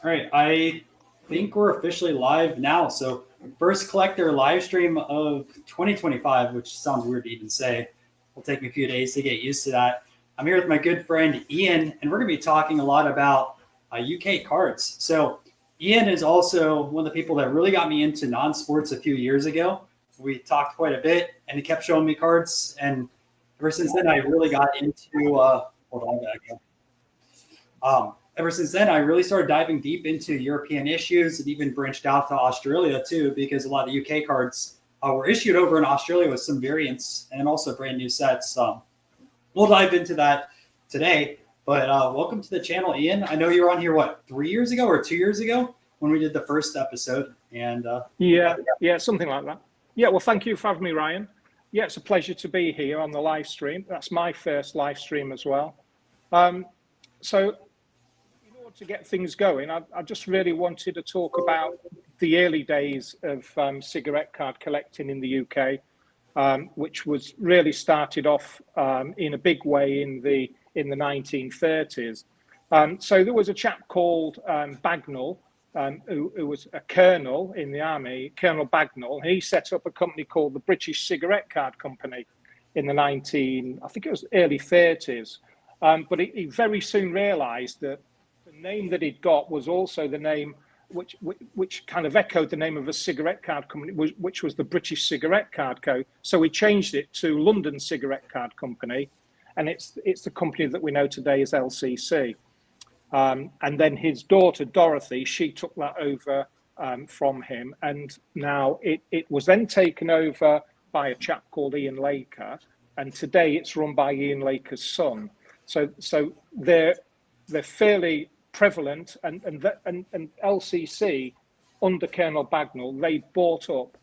All right, I think we're officially live now. So, first collector live stream of 2025, which sounds weird to even say. It'll take me a few days to get used to that. I'm here with my good friend Ian, and we're going to be talking a lot about UK cards. So, Ian is also one of the people that really got me into non-sports a few years ago. We talked quite a bit, and he kept showing me cards. And ever since then, I really got into. Hold on, back. Ever since then, I really started diving deep into European issues and even branched out to Australia too, because a lot of the UK cards were issued over in Australia with some variants and also brand new sets. We'll dive into that today, but welcome to the channel, Ian. I know you were on here, 3 years ago or 2 years ago when we did the first episode? And yeah, something like that. Yeah, well, thank you for having me, Ryan. Yeah, it's a pleasure to be here on the live stream. That's my first live stream as well. So to get things going, I just really wanted to talk about the early days of cigarette card collecting in the UK, which was really started off in a big way in the 1930s. So there was a chap called Bagnall, who was a colonel in the army, Colonel Bagnall. He set up a company called the British Cigarette Card Company in the I think it was early 30s. But he very soon realised that the name that he'd got was also the name which kind of echoed the name of a cigarette card company, which was the British Cigarette Card Co. So he changed it to London Cigarette Card Company, and it's the company that we know today as LCC. And then his daughter Dorothy, she took that over from him, and now it was then taken over by a chap called Ian Laker, and today it's run by Ian Laker's son. So they're fairly prevalent, and LCC under Colonel Bagnall, they bought up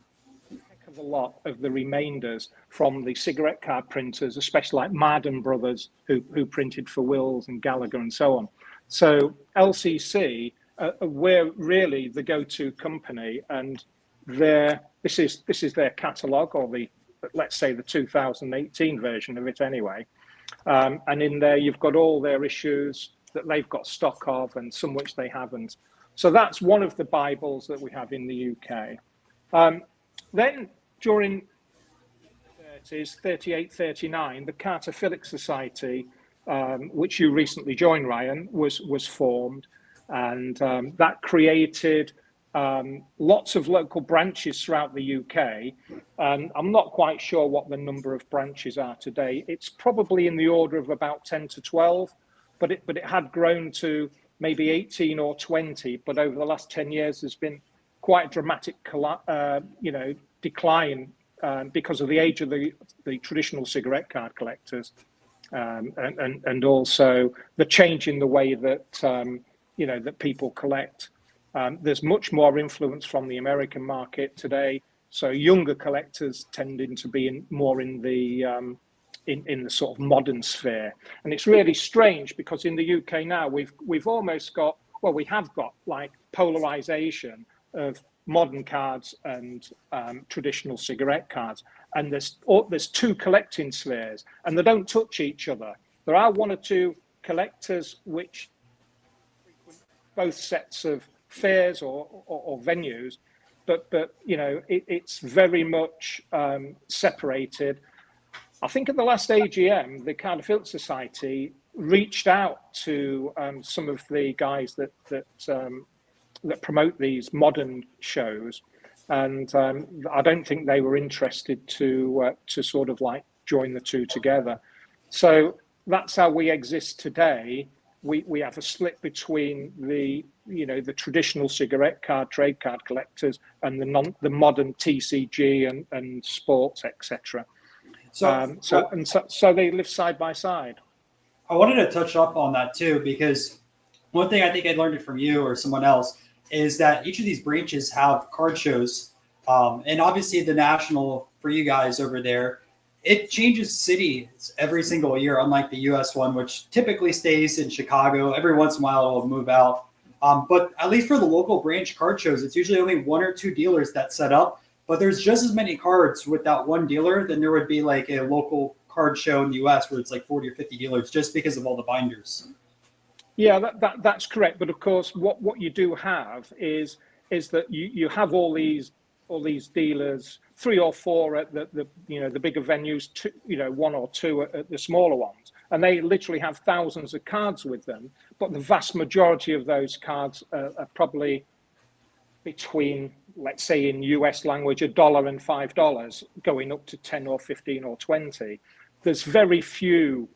a heck of a lot of the remainders from the cigarette card printers, especially like Marden Brothers, who printed for Wills and Gallagher and so on. So LCC we're really the go-to company, and this is their catalogue, or let's say the 2018 version of it anyway. And in there, you've got all their issues that they've got stock of, and some which they haven't. So that's one of the Bibles that we have in the UK. Then during the 30s, 38, 39, the Carter Phillips Society, which you recently joined, Ryan, was formed, and that created lots of local branches throughout the UK. I'm not quite sure what the number of branches are today. It's probably in the order of about 10 to 12, but it had grown to maybe 18 or 20. But over the last 10 years, there's been quite a dramatic, decline because of the age of the traditional cigarette card collectors, and also the change in the way that that people collect. There's much more influence from the American market today, so younger collectors tending to be more in the sort of modern sphere. And it's really strange because in the UK now we've almost got, well, we have got like polarization of modern cards and traditional cigarette cards, and there's two collecting spheres, and they don't touch each other. There are one or two collectors which frequent both sets of fairs or venues, but it's very much separated. I think at the last AGM, the Carter Phillips Society reached out to some of the guys that promote these modern shows, and I don't think they were interested to sort of like join the two together. So that's how we exist today. We have a split between the traditional cigarette card trade card collectors and the modern TCG and sports, etc. So they live side by side. I wanted to touch up on that too, because one thing I think I learned it from you or someone else is that each of these branches have card shows, and obviously the national for you guys over there, it changes cities every single year, unlike the US one, which typically stays in Chicago. Every once in a while, it'll move out. But at least for the local branch card shows, it's usually only one or two dealers that set up. But there's just as many cards with that one dealer than there would be like a local card show in the US where it's like 40 or 50 dealers just because of all the binders. Yeah, that's correct. But of course, what you do have is that you have all these dealers, three or four at the bigger venues, two, one or two at the smaller ones, and they literally have thousands of cards with them. But the vast majority of those cards are probably between, let's say in US language, $1 and $5, going up to 10 or 15 or 20. There's very few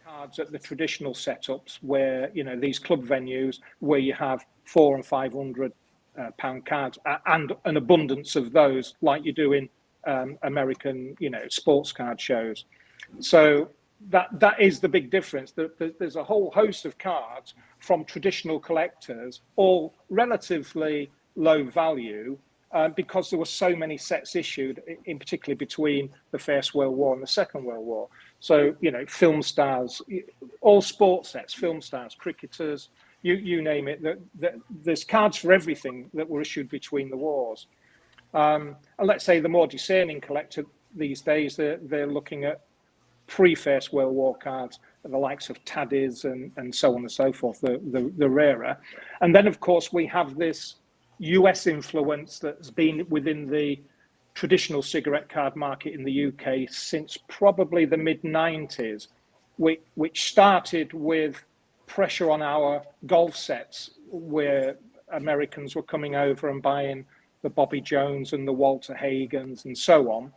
cards at the traditional setups where, these club venues where you have £400 and £500 cards and an abundance of those like you do in American, sports card shows. So that is the big difference. There's a whole host of cards from traditional collectors, all relatively low value, because there were so many sets issued, in particular between the First World War and the Second World War. So, film stars, all sports sets, film stars, cricketers, you name it. There's cards for everything that were issued between the wars. And let's say the more discerning collector these days, they're looking at pre-First World War cards, the likes of Taddies and so on and so forth, the rarer. And then, of course, we have this US influence that's been within the traditional cigarette card market in the UK since probably the mid-90s, which started with pressure on our golf sets, where Americans were coming over and buying the Bobby Jones and the Walter Hagens and so on.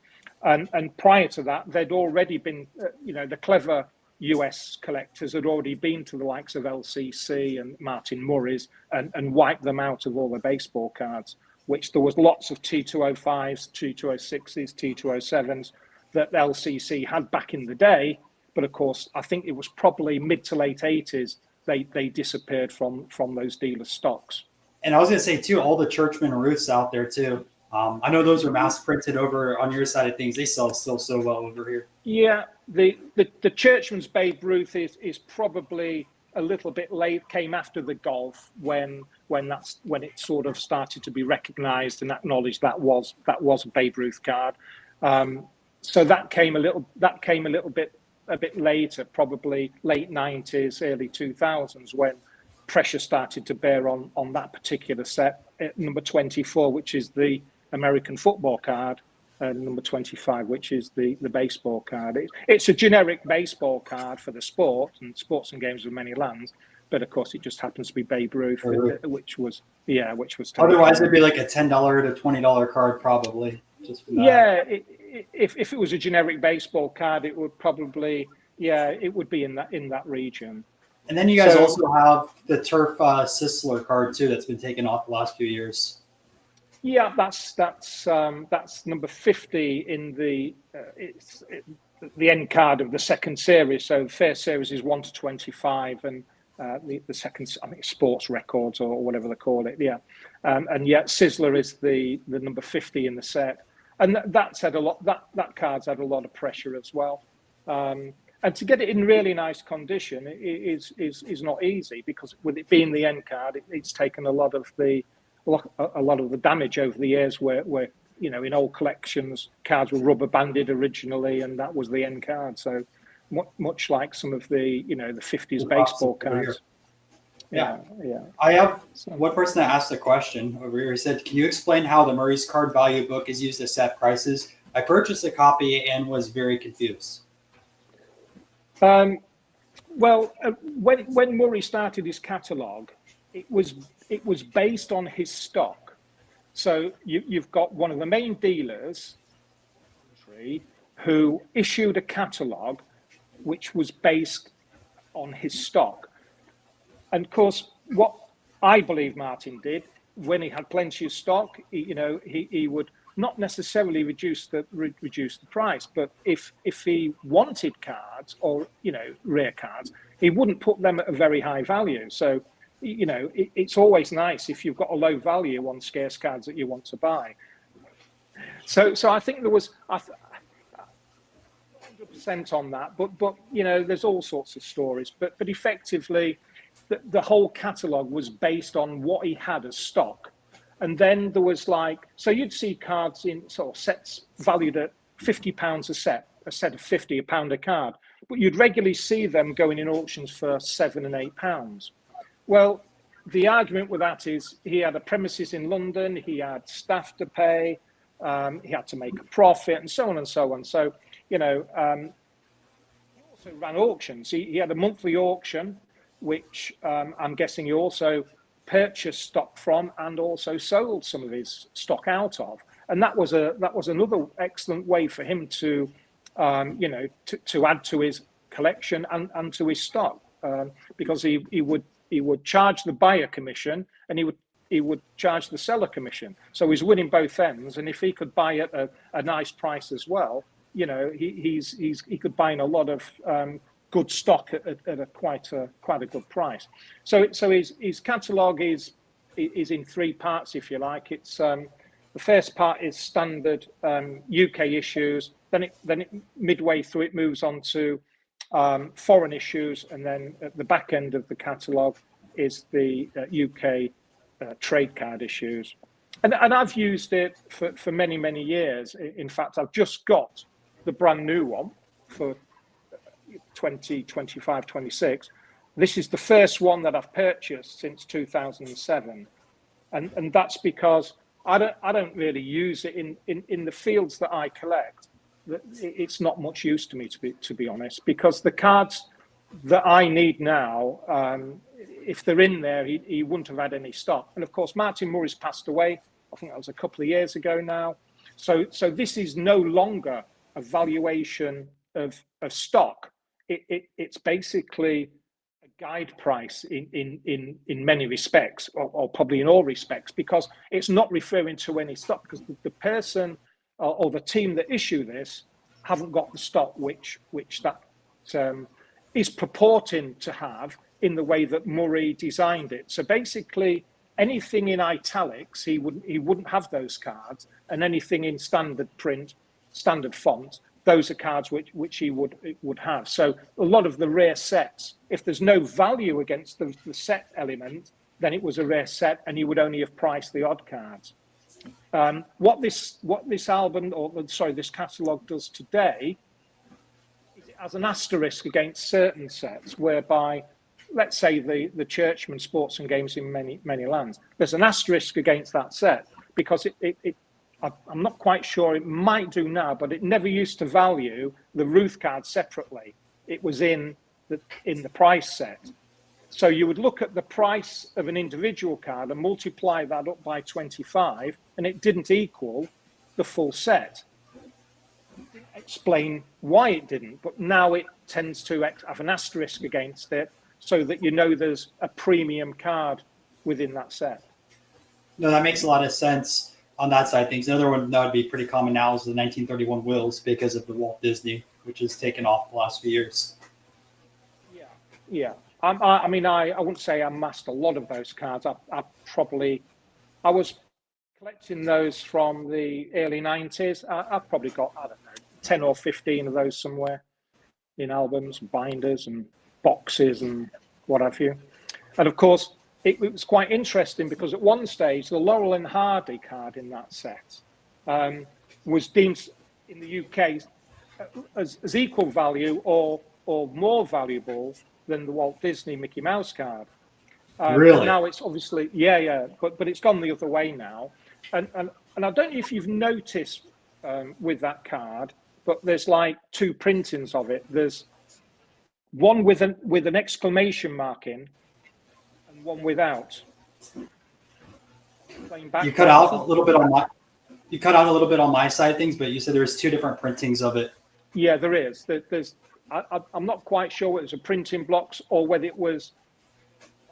And prior to that, there'd already been, the clever US collectors had already been to the likes of LCC and Martin Murray's and wiped them out of all the baseball cards, which there was lots of T205s, T206s, T207s that LCC had back in the day. But of course, I think it was probably mid to late 80s, they disappeared from those dealer stocks. And I was going to say, too, all the Churchman Ruths out there, too. I know those are mass printed over on your side of things. They sell still so well over here. Yeah, the Churchman's Babe Ruth is probably a little bit late. Came after the golf when it sort of started to be recognised and acknowledged that was a Babe Ruth card. So that came a bit later, probably late 90s, early 2000s, when pressure started to bear on that particular set. Number 24, which is the American football card, and number 25, which is the baseball card. It's a generic baseball card for the sport and sports and games of many lands, but of course it just happens to be Babe Ruth, which was. Otherwise, it'd be like a $10 to $20 card, probably. Just for that. Yeah, if it was a generic baseball card, it would probably it would be in that region. And then you guys also have the Turf Sisler card too, that's been taken off the last few years. Yeah, that's number 50 in the end card of the second series. So the first series is 1 to 25, and the second, I think, sports records or whatever they call it. Yeah, and yet Sisler is the number 50 in the set, and that's had a lot. That card's had a lot of pressure as well. And to get it in really nice condition is not easy, because with it being the end card, it's taken a lot of the damage over the years, where in old collections cards were rubber banded originally, and that was the end card. So much like some of the the 50s baseball cards. Yeah. I have one person that asked a question over here. He said, "Can you explain how the Murray's card value book is used to set prices? I purchased a copy and was very confused." When Murray started his catalogue, it was based on his stock. So you've got one of the main dealers who issued a catalogue which was based on his stock. And of course, what I believe Martin did, when he had plenty of stock, he would not necessarily reduce the price, but if he wanted cards or rare cards, he wouldn't put them at a very high value. So it's always nice if you've got a low value on scarce cards that you want to buy. So I think there was 100% on that, but there's all sorts of stories, but effectively the whole catalogue was based on what he had as stock. And then there was so you'd see cards in sort of sets valued at £50 a set of 50, £1 a card, but you'd regularly see them going in auctions for £7 and £8. Well, the argument with that is he had a premises in London, he had staff to pay, he had to make a profit, and so on and so on. So, he also ran auctions. He had a monthly auction, which I'm guessing he also purchased stock from and also sold some of his stock out of. And that was another excellent way for him to, to add to his collection and to his stock, because he would charge the buyer commission and he would charge the seller commission. So he's winning both ends. And if he could buy at a nice price as well, he could buy in a lot of good stock at quite a good price. So his catalogue is in three parts, if you like. It's the first part is standard UK issues. Then midway through it moves on to foreign issues, and then at the back end of the catalogue is the UK trade card issues. And I've used it for many years. In fact, I've just got the brand new one for 2025, 26. This is the first one that I've purchased since 2007, and that's because I don't really use it in the fields that I collect. It's not much use to me, to be honest, because the cards that I need now, if they're in there, he wouldn't have had any stock. And of course, Martin Murray's passed away. I think that was a couple of years ago now. So this is no longer a valuation of stock. It's basically a guide price in many respects, or probably in all respects, because it's not referring to any stock, because the person or the team that issue this haven't got the stock which that is purporting to have in the way that Murray designed it. So basically, anything in italics, he wouldn't have those cards, and anything in standard print, standard font, those are cards which he would have. So a lot of the rare sets, if there's no value against the set element, then it was a rare set, and he would only have priced the odd cards. What this album, this catalogue does today, is it has an asterisk against certain sets, whereby, let's say the Churchman Sports and Games in many lands, there's an asterisk against that set because I'm not quite sure, it might do now, but it never used to value the Ruth card separately. It was in the price set. So you would look at the price of an individual card and multiply that up by 25, and it didn't equal the full set. Didn't explain why it didn't, but now it tends to have an asterisk against it so that there's a premium card within that set. No, that makes a lot of sense on that side of things. Another one that would be pretty common now is the 1931 Wills, because of the Walt Disney, which has taken off the last few years. Yeah. I mean, I wouldn't say I amassed a lot of those cards. I was collecting those from the early 90s. I've probably got, 10 or 15 of those somewhere in albums, binders and boxes and what have you. And of course, it was quite interesting because at one stage, the Laurel and Hardy card in that set was deemed in the UK as equal value or more valuable than the Walt Disney Mickey Mouse card. Really? Now it's obviously, but it's gone the other way now. And I don't know if you've noticed with that card, but there's like two printings of it. There's one with an exclamation mark in, and one without. You cut out a little bit on my side of things, but you said there was two different printings of it. Yeah, there is. I'm not quite sure whether it was a printing blocks or whether it was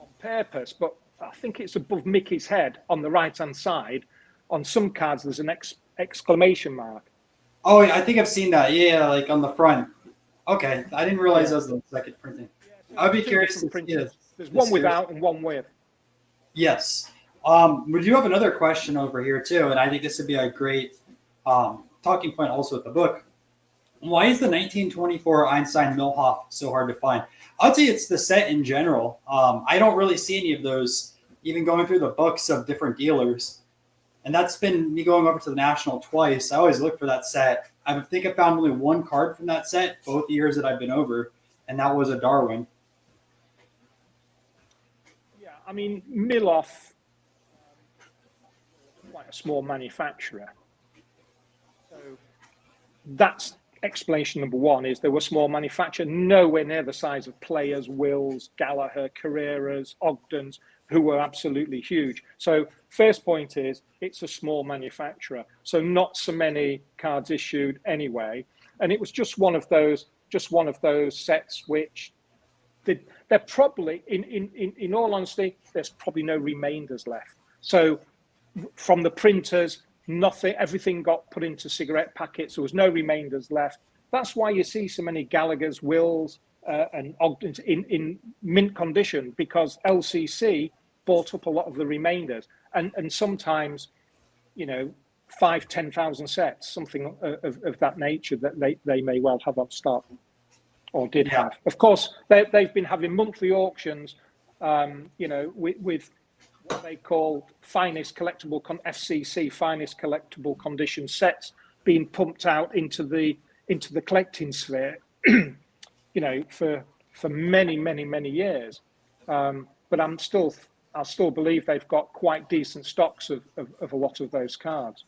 on purpose, but I think it's above Mickey's head on the right-hand side. On some cards, there's an exclamation mark. Oh, I think I've seen that. Yeah, like on the front. Okay, I didn't realize that was the second printing. Yeah, I'd be curious to see it. There's one without and one with. Yes. We do have another question over here too, and I think this would be a great talking point also with the book. Why is the 1924 Einstein Milhoff so hard to find? I'd say it's the set in general. I don't really see any of those, even going through the books of different dealers. And that's been me going over to the National twice. I always look for that set. I think I found only one card from that set both years that I've been over, and that was a Darwin. I mean, Miloff, quite a small manufacturer. So that's explanation number one, is they were small manufacturer, nowhere near the size of Players, Wills, Gallagher, Carreras, Ogdens, who were absolutely huge. So first point is it's a small manufacturer. So not so many cards issued anyway. And it was just one of those sets which they're probably, in all honesty, there's probably no remainders left. So from the printers, nothing, everything got put into cigarette packets. There was no remainders left. That's why you see so many Gallaghers, Wills, and Ogdens in mint condition, because LCC bought up a lot of the remainders. And sometimes, 5,000-10,000 sets, something of that nature that they may well have on stock, or did have. Of course, they've been having monthly auctions, with what they call finest collectible FCC finest collectible condition sets being pumped out into the collecting sphere, for many years. But I still believe they've got quite decent stocks of a lot of those cards.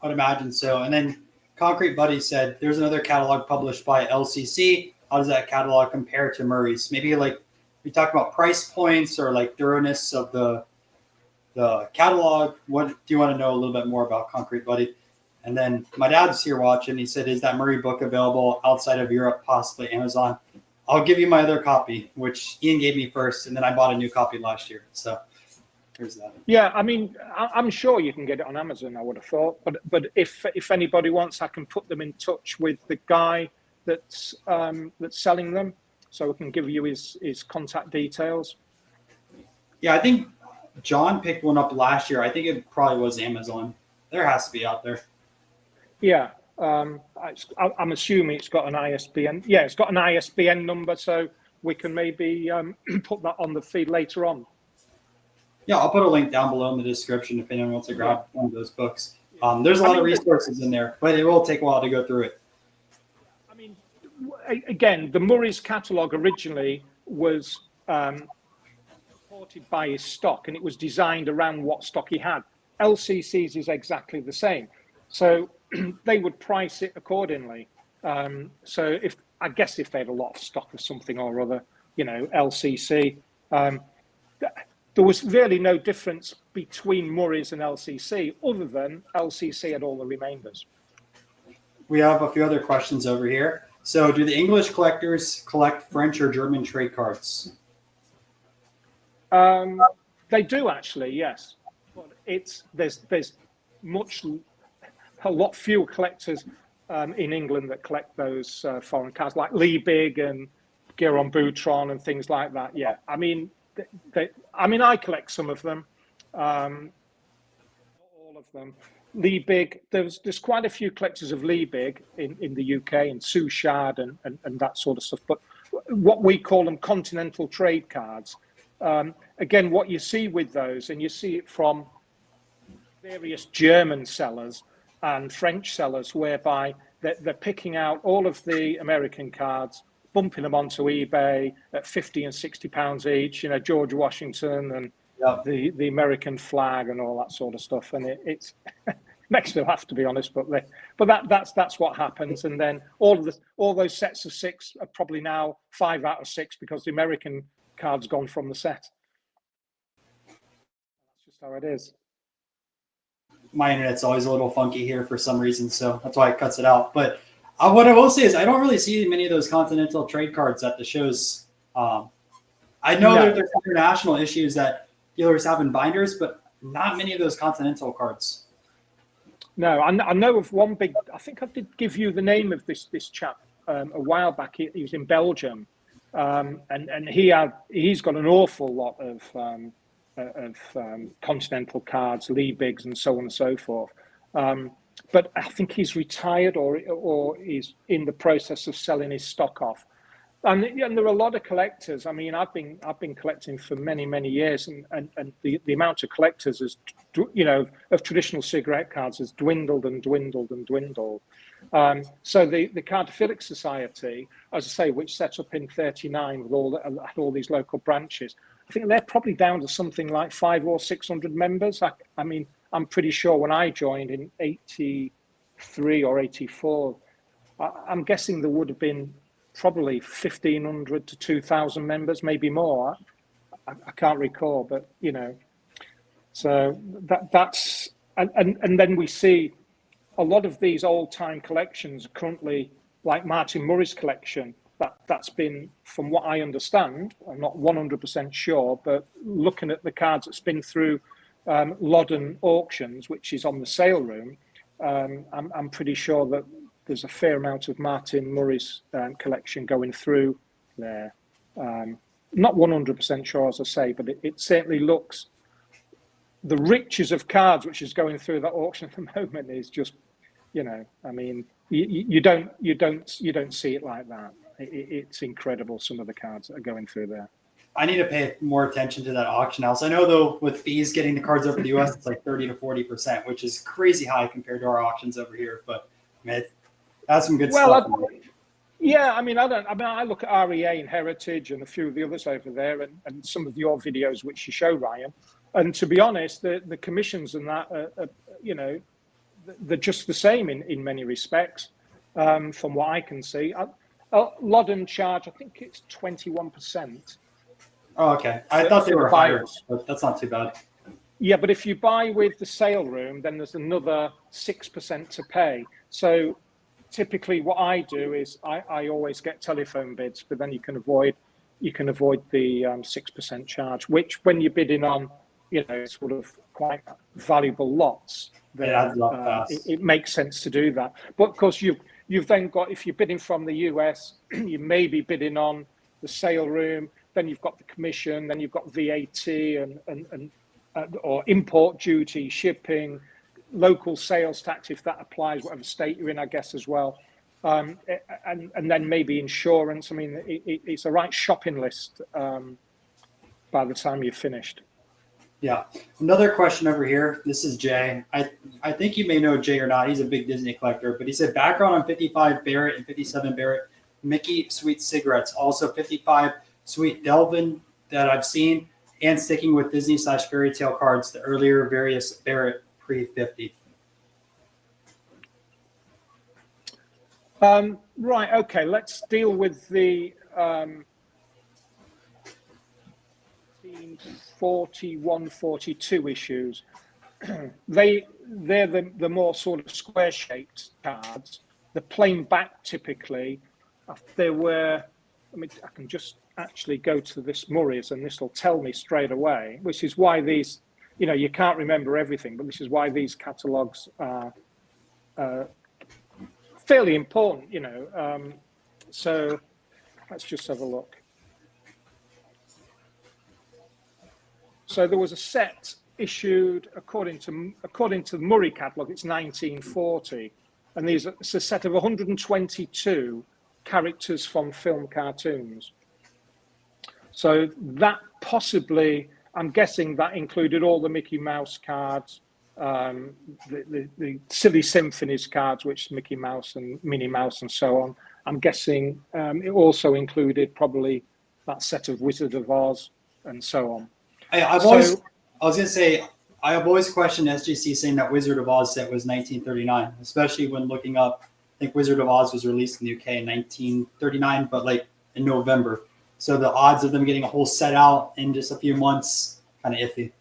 I'd imagine so. And then Concrete Buddy said there's another catalog published by LCC. How does that catalog compare to Murray's? Maybe like we talk about price points or like thoroughness of the catalog. What do you want to know a little bit more about Concrete Buddy? And then my dad's here watching. He said, is that Murray book available outside of Europe, possibly Amazon? I'll give you my other copy, which Ian gave me first, and then I bought a new copy last year. So there's that. Yeah, I mean, I'm sure you can get it on Amazon, I would have thought. But if anybody wants, I can put them in touch with the guy that's selling them, so we can give you his contact details. Yeah, I think John picked one up last year. I think it probably was Amazon. There has to be out there. Yeah, I'm assuming it's got an ISBN. Yeah, it's got an ISBN number, so we can maybe put that on the feed later on. Yeah, I'll put a link down below in the description if anyone wants to grab one of those books. There's a lot of resources in there, but it will take a while to go through it. I mean, again, the Murray's catalogue originally was supported by his stock, and it was designed around what stock he had. LCC's is exactly the same. So they would price it accordingly. So if they had a lot of stock of something or other, LCC, there was really no difference between Murray's and LCC, other than LCC had all the remainders. We have a few other questions over here. So do the English collectors collect French or German trade cards? They do actually, yes. But there's a lot fewer collectors in England that collect those foreign cards, like Liebig and Giron Boutron and things like that. Yeah, I mean, I collect some of them, not all of them. Liebig, there's quite a few collectors of Liebig in the UK, and Suchard and that sort of stuff. But what we call them Continental trade cards. Again, what you see with those, and you see it from various German sellers and French sellers, whereby they're picking out all of the American cards, bumping them onto eBay at 50 and 60 pounds each, George Washington and the American flag and all that sort of stuff. And it's makes me laugh, to be honest, but that's what happens. And then all those sets of 6 are probably now 5 out of 6 because the American card's gone from the set. That's just how it is. My internet's always a little funky here for some reason, so that's why it cuts it out. But what I will say is I don't really see many of those Continental trade cards at the shows. I know that there's international issues that dealers have in binders, but not many of those Continental cards. No, I know of one big. I think I did give you the name of this chap a while back. He was in Belgium, and he's got an awful lot of Continental cards, Liebigs, and so on and so forth. But I think he's retired or he's in the process of selling his stock off. And there are a lot of collectors. I mean, I've been collecting for many years, and the amount of collectors is, of traditional cigarette cards has dwindled and dwindled and dwindled. So the Cardophilic Society, as I say, which set up in '39 with all these local branches, I think they're probably down to something like 500 or 600 members. I mean, I'm pretty sure when I joined in 83 or 84, I'm guessing there would have been probably 1,500 to 2,000 members, maybe more. I can't recall, but you know, so that's and then we see a lot of these old-time collections currently, like Martin Murray's collection. That's been, from what I understand, I'm not 100% sure, but looking at the cards that's been through Loddon auctions, which is on the sale room, I'm pretty sure that there's a fair amount of Martin Murray's collection going through there. Not 100% sure, as I say, but it certainly looks, the riches of cards which is going through that auction at the moment is just, you know, I mean, you don't see it like that. It's incredible, some of the cards that are going through there. I need to pay more attention to that auction house. I know, though, with fees getting the cards over to the US, it's like 30 to 40%, which is crazy high compared to our auctions over here. But man, that's some good stuff. Yeah, I mean, I look at REA and Heritage and a few of the others over there, and some of your videos which you show, Ryan. And to be honest, the commissions and that, you know, they're just the same in many respects, from what I can see. Loddon charge, I think it's 21%. Oh, okay. I thought they were higher, but that's not too bad. Yeah, but if you buy with the sale room, then there's another 6% to pay. So typically what I do is I always get telephone bids, but then you can avoid the 6% charge, which when you're bidding on, you know, sort of quite valuable lots, then it makes sense to do that. But of course, you've then got, if you're bidding from the US, you may be bidding on the sale room, then you've got the commission, then you've got VAT and or import duty, shipping, local sales tax, if that applies, whatever state you're in, I guess, as well. And then maybe insurance. I mean, it's a right shopping list by the time you've finished. Yeah. Another question over here. This is Jay. I think you may know Jay or not. He's a big Disney collector, but he said background on 55 Barrett and 57 Barrett Mickey Sweet cigarettes. Also 55 Sweet Devlin that I've seen, and sticking with Disney/fairy tale cards, the earlier various Barrett pre-50. Right. Okay. Let's deal with the 41, 42 issues. They're the more sort of square-shaped cards. The plain back typically. There were. I mean, I can just actually go to this Murray's, and this will tell me straight away. Which is why these, you know, you can't remember everything, but this is why these catalogues are fairly important. You know, so let's just have a look. So there was a set issued according to the Murray catalogue. It's 1940, and it's a set of 122 characters from film cartoons. So that possibly, I'm guessing that included all the Mickey Mouse cards, the Silly Symphonies cards, which Mickey Mouse and Minnie Mouse and so on. I'm guessing it also included probably that set of Wizard of Oz and so on. I was going to say, I have always questioned SGC saying that Wizard of Oz set was 1939, especially when looking up. I think Wizard of Oz was released in the UK in 1939, but like in November. So the odds of them getting a whole set out in just a few months, kind of iffy.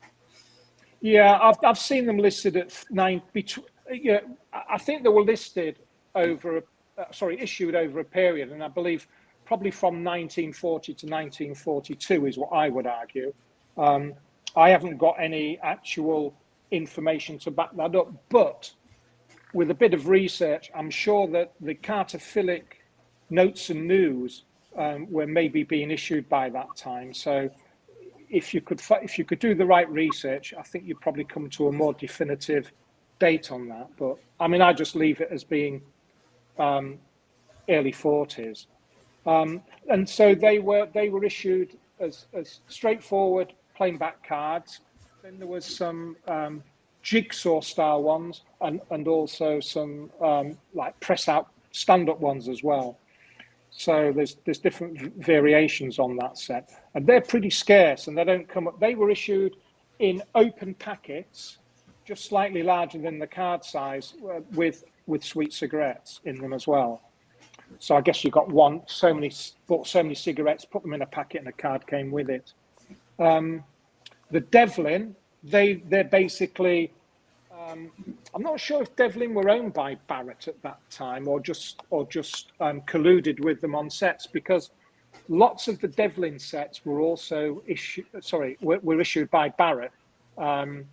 Yeah, I've seen them listed at yeah, I think they were listed issued over a period, and I believe probably from 1940 to 1942 is what I would argue. I haven't got any actual information to back that up, but with a bit of research, I'm sure that the Cartophilic notes and news were maybe being issued by that time. So if you could do the right research, I think you'd probably come to a more definitive date on that. But I mean, I just leave it as being early 40s. And so they were issued as straightforward plain back cards. Then there was some jigsaw style ones and also some like press out stand up ones as well. So there's different variations on that set, and they're pretty scarce, and they don't come up. They were issued in open packets, just slightly larger than the card size, with sweet cigarettes in them as well. So I guess you got bought so many cigarettes, put them in a packet, and a card came with it. The Devlin, they're basically. I'm not sure if Devlin were owned by Barrett at that time, or just colluded with them on sets, because lots of the Devlin sets were also issued by Barrett. And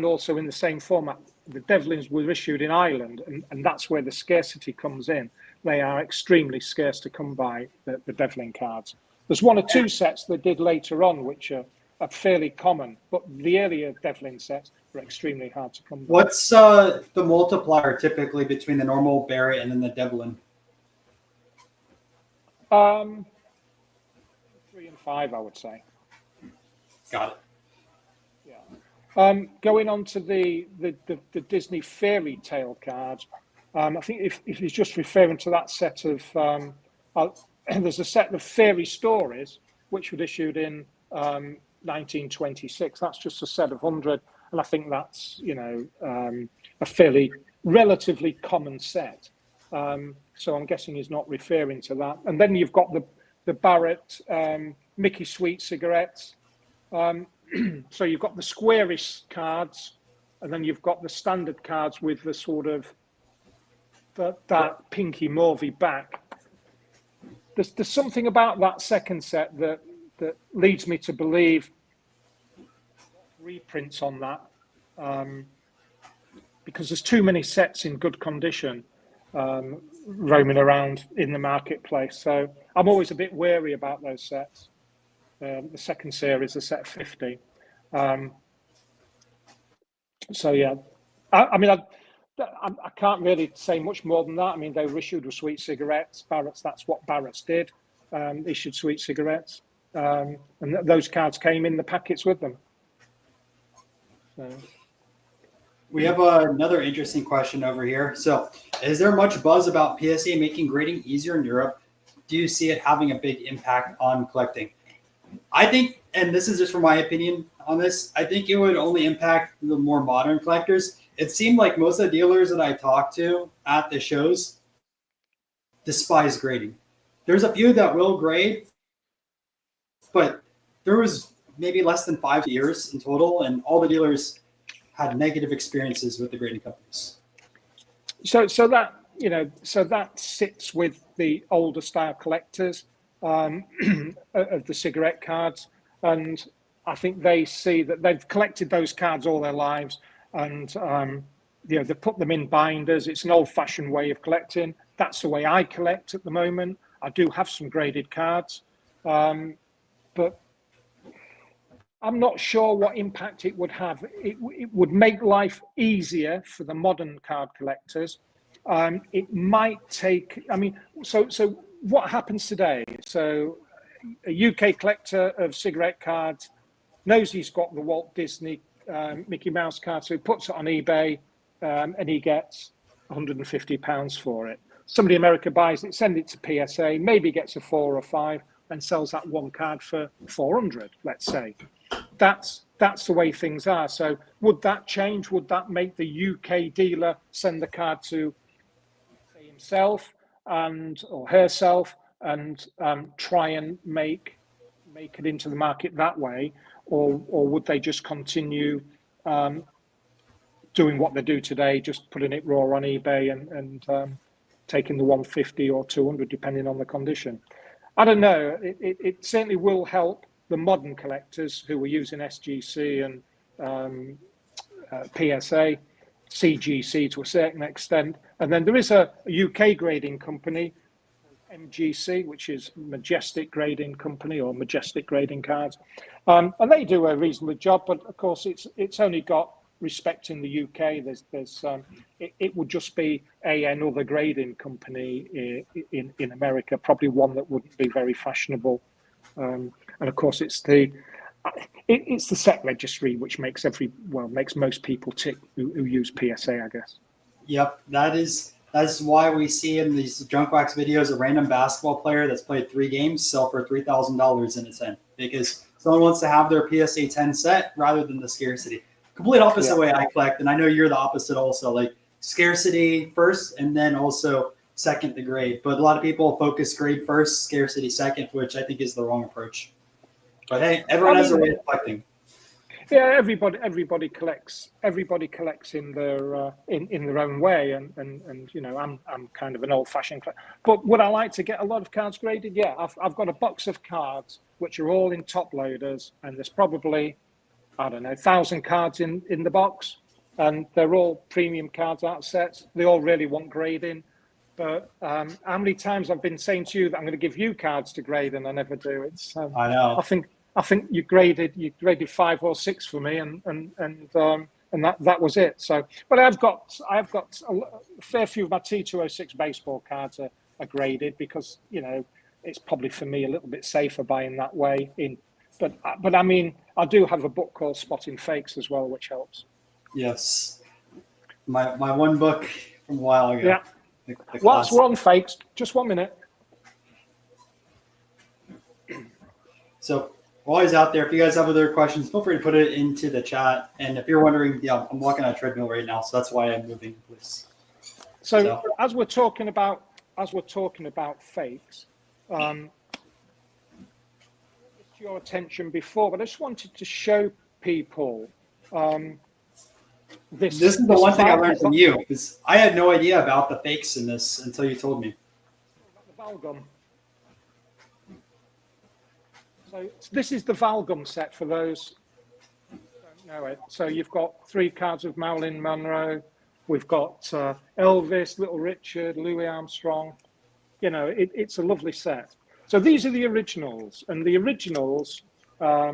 also in the same format, the Devlins were issued in Ireland, and that's where the scarcity comes in. They are extremely scarce to come by, the Devlin cards. There's one or two sets they did later on, which are fairly common, but the earlier Devlin sets were extremely hard to come by. What's the multiplier typically between the normal Barrett and then the Devlin? 3 and 5, I would say. Got it. Yeah. Going on to the Disney fairy tale cards, I think if he's just referring to that set of, there's a set of fairy stories which were issued in 1926. That's just a set of 100, and I think that's a fairly relatively common set. So I'm guessing he's not referring to that. And then you've got the Barrett Mickey Sweet cigarettes. So you've got the squarish cards, and then you've got the standard cards with the sort of that pinky mauvey back. There's something about that second set that leads me to believe reprints on that, because there's too many sets in good condition roaming around in the marketplace. So I'm always a bit wary about those sets. The second series, the set 50. So yeah, I can't really say much more than that. I mean, they were issued with sweet cigarettes. Barrett's, that's what Barrett's did. Issued sweet cigarettes, and those cards came in the packets with them. So. We have another interesting question over here. So, is there much buzz about PSA making grading easier in Europe? Do you see it having a big impact on collecting? I think, and this is just from my opinion on this, I think it would only impact the more modern collectors. It seemed like most of the dealers that I talked to at the shows despise grading. There's a few that will grade, but there was maybe less than 5 years in total, and all the dealers had negative experiences with the grading companies. So that sits with the older style collectors of the cigarette cards, and I think they see that they've collected those cards all their lives, and they put them in binders. It's an old-fashioned way of collecting. That's the way I collect at the moment. I do have some graded cards, but I'm not sure what impact it would have. It would make life easier for the modern card collectors. It might take, so what happens today? So a UK collector of cigarette cards knows he's got the Walt Disney Mickey Mouse card, so he puts it on eBay and he gets £150 for it. Somebody in America buys it, sends it to PSA, maybe gets a 4 or 5, and sells that one card for 400, let's say. That's the way things are. So would that change? Would that make the UK dealer send the card to himself or herself and try and make it into the market that way, or would they just continue doing what they do today, just putting it raw on eBay and taking the 150 or 200 depending on the condition? I don't know. It certainly will help the modern collectors who were using SGC and PSA, CGC to a certain extent. And then there is a UK grading company, MGC, which is Majestic Grading Company or Majestic Grading Cards. And they do a reasonable job, but of course it's only got respect in the UK. It would just be another grading company in America, probably one that wouldn't be very fashionable. And of course, it's the set registry which makes most people tick who use PSA, I guess. Yep, that is That's why we see in these junk wax videos a random basketball player that's played 3 games sell for $3,000 in a 10 because someone wants to have their PSA 10 set rather than the scarcity. Complete opposite way I collect, and I know you're the opposite also. Like scarcity first, and then also second the grade. But a lot of people focus grade first, scarcity second, which I think is the wrong approach. But hey, everyone has a way of collecting. Yeah, everybody collects in their in their own way, and you know, I'm kind of an old-fashioned collector. But would I like to get a lot of cards graded? Yeah, I've got a box of cards which are all in top loaders, and there's probably, I don't know, 1,000 cards in the box, and they're all premium cards out sets. They all really want grading. But how many times I've been saying to you that I'm going to give you cards to grade, and I never do. It's I know. I think you graded 5 or 6 for me, and that was it. So, but I've got a fair few of my T206 baseball cards are graded because, you know, it's probably for me a little bit safer buying that way. But I mean, I do have a book called Spotting Fakes as well, which helps. Yes, my one book from a while ago. Yeah. Whilst we're on fakes, just 1 minute. So always out there. If you guys have other questions, feel free to put it into the chat. And if you're wondering, yeah, I'm walking on a treadmill right now, so that's why I'm moving. So as we're talking about fakes, your attention before, but I just wanted to show people this is the one thing I learned from you, because I had no idea about the fakes in this until you told me. The Valgum. So this is the Valgum set for those who don't know it. So you've got 3 cards of Marilyn Monroe. We've got Elvis, Little Richard, Louis Armstrong. You know, it's a lovely set. So these are the originals, and the originals, I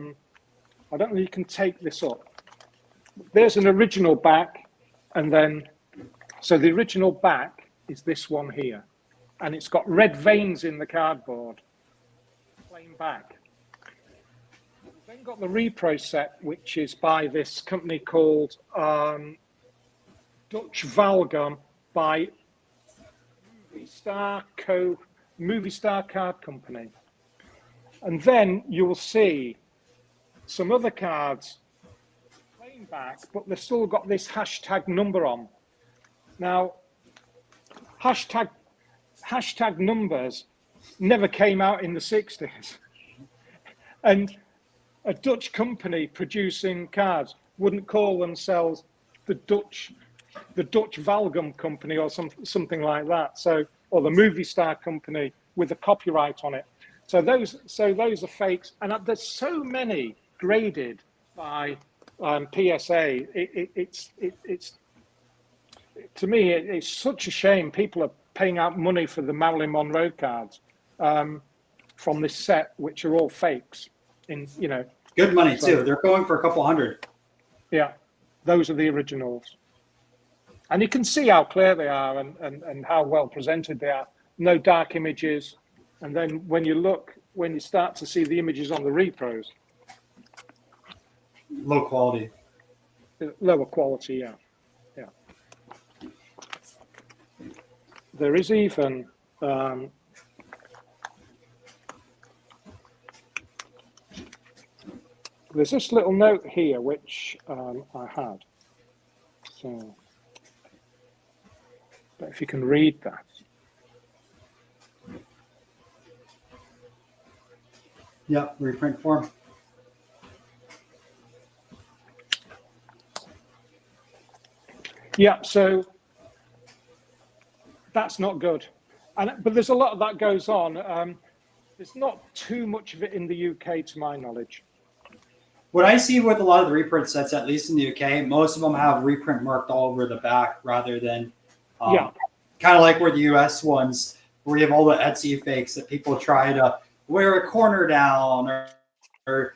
don't know if you can take this up. There's an original back, and then, so the original back is this one here, and it's got red veins in the cardboard, plain back. We've then got the repro set, which is by this company called Dutch Valgum by Movie Star Card Company. And then you will see some other cards plain back, but they've still got this hashtag number on. Now, hashtag numbers never came out in the 60s. And a Dutch company producing cards wouldn't call themselves the Dutch Valgum company or something like that. So, or the Movie Star Company with the copyright on it. So those are fakes, and there's so many graded by PSA. It's to me it's such a shame people are paying out money for the Marilyn Monroe cards from this set, which are all fakes. Good money too. They're going for a couple hundred. Yeah, those are the originals. And you can see how clear they are and how well presented they are. No dark images. And then when you start to see the images on the repros. Low quality. Lower quality, yeah. Yeah. There is even there's this little note here which I had. So, but if you can read that. Yep, reprint form. Yeah, so that's not good. But there's a lot of that goes on. There's not too much of it in the UK, to my knowledge. What I see with a lot of the reprint sets, at least in the UK, most of them have reprint marked all over the back rather than kind of like where the US ones, where you have all the Etsy fakes that people try to wear a corner down or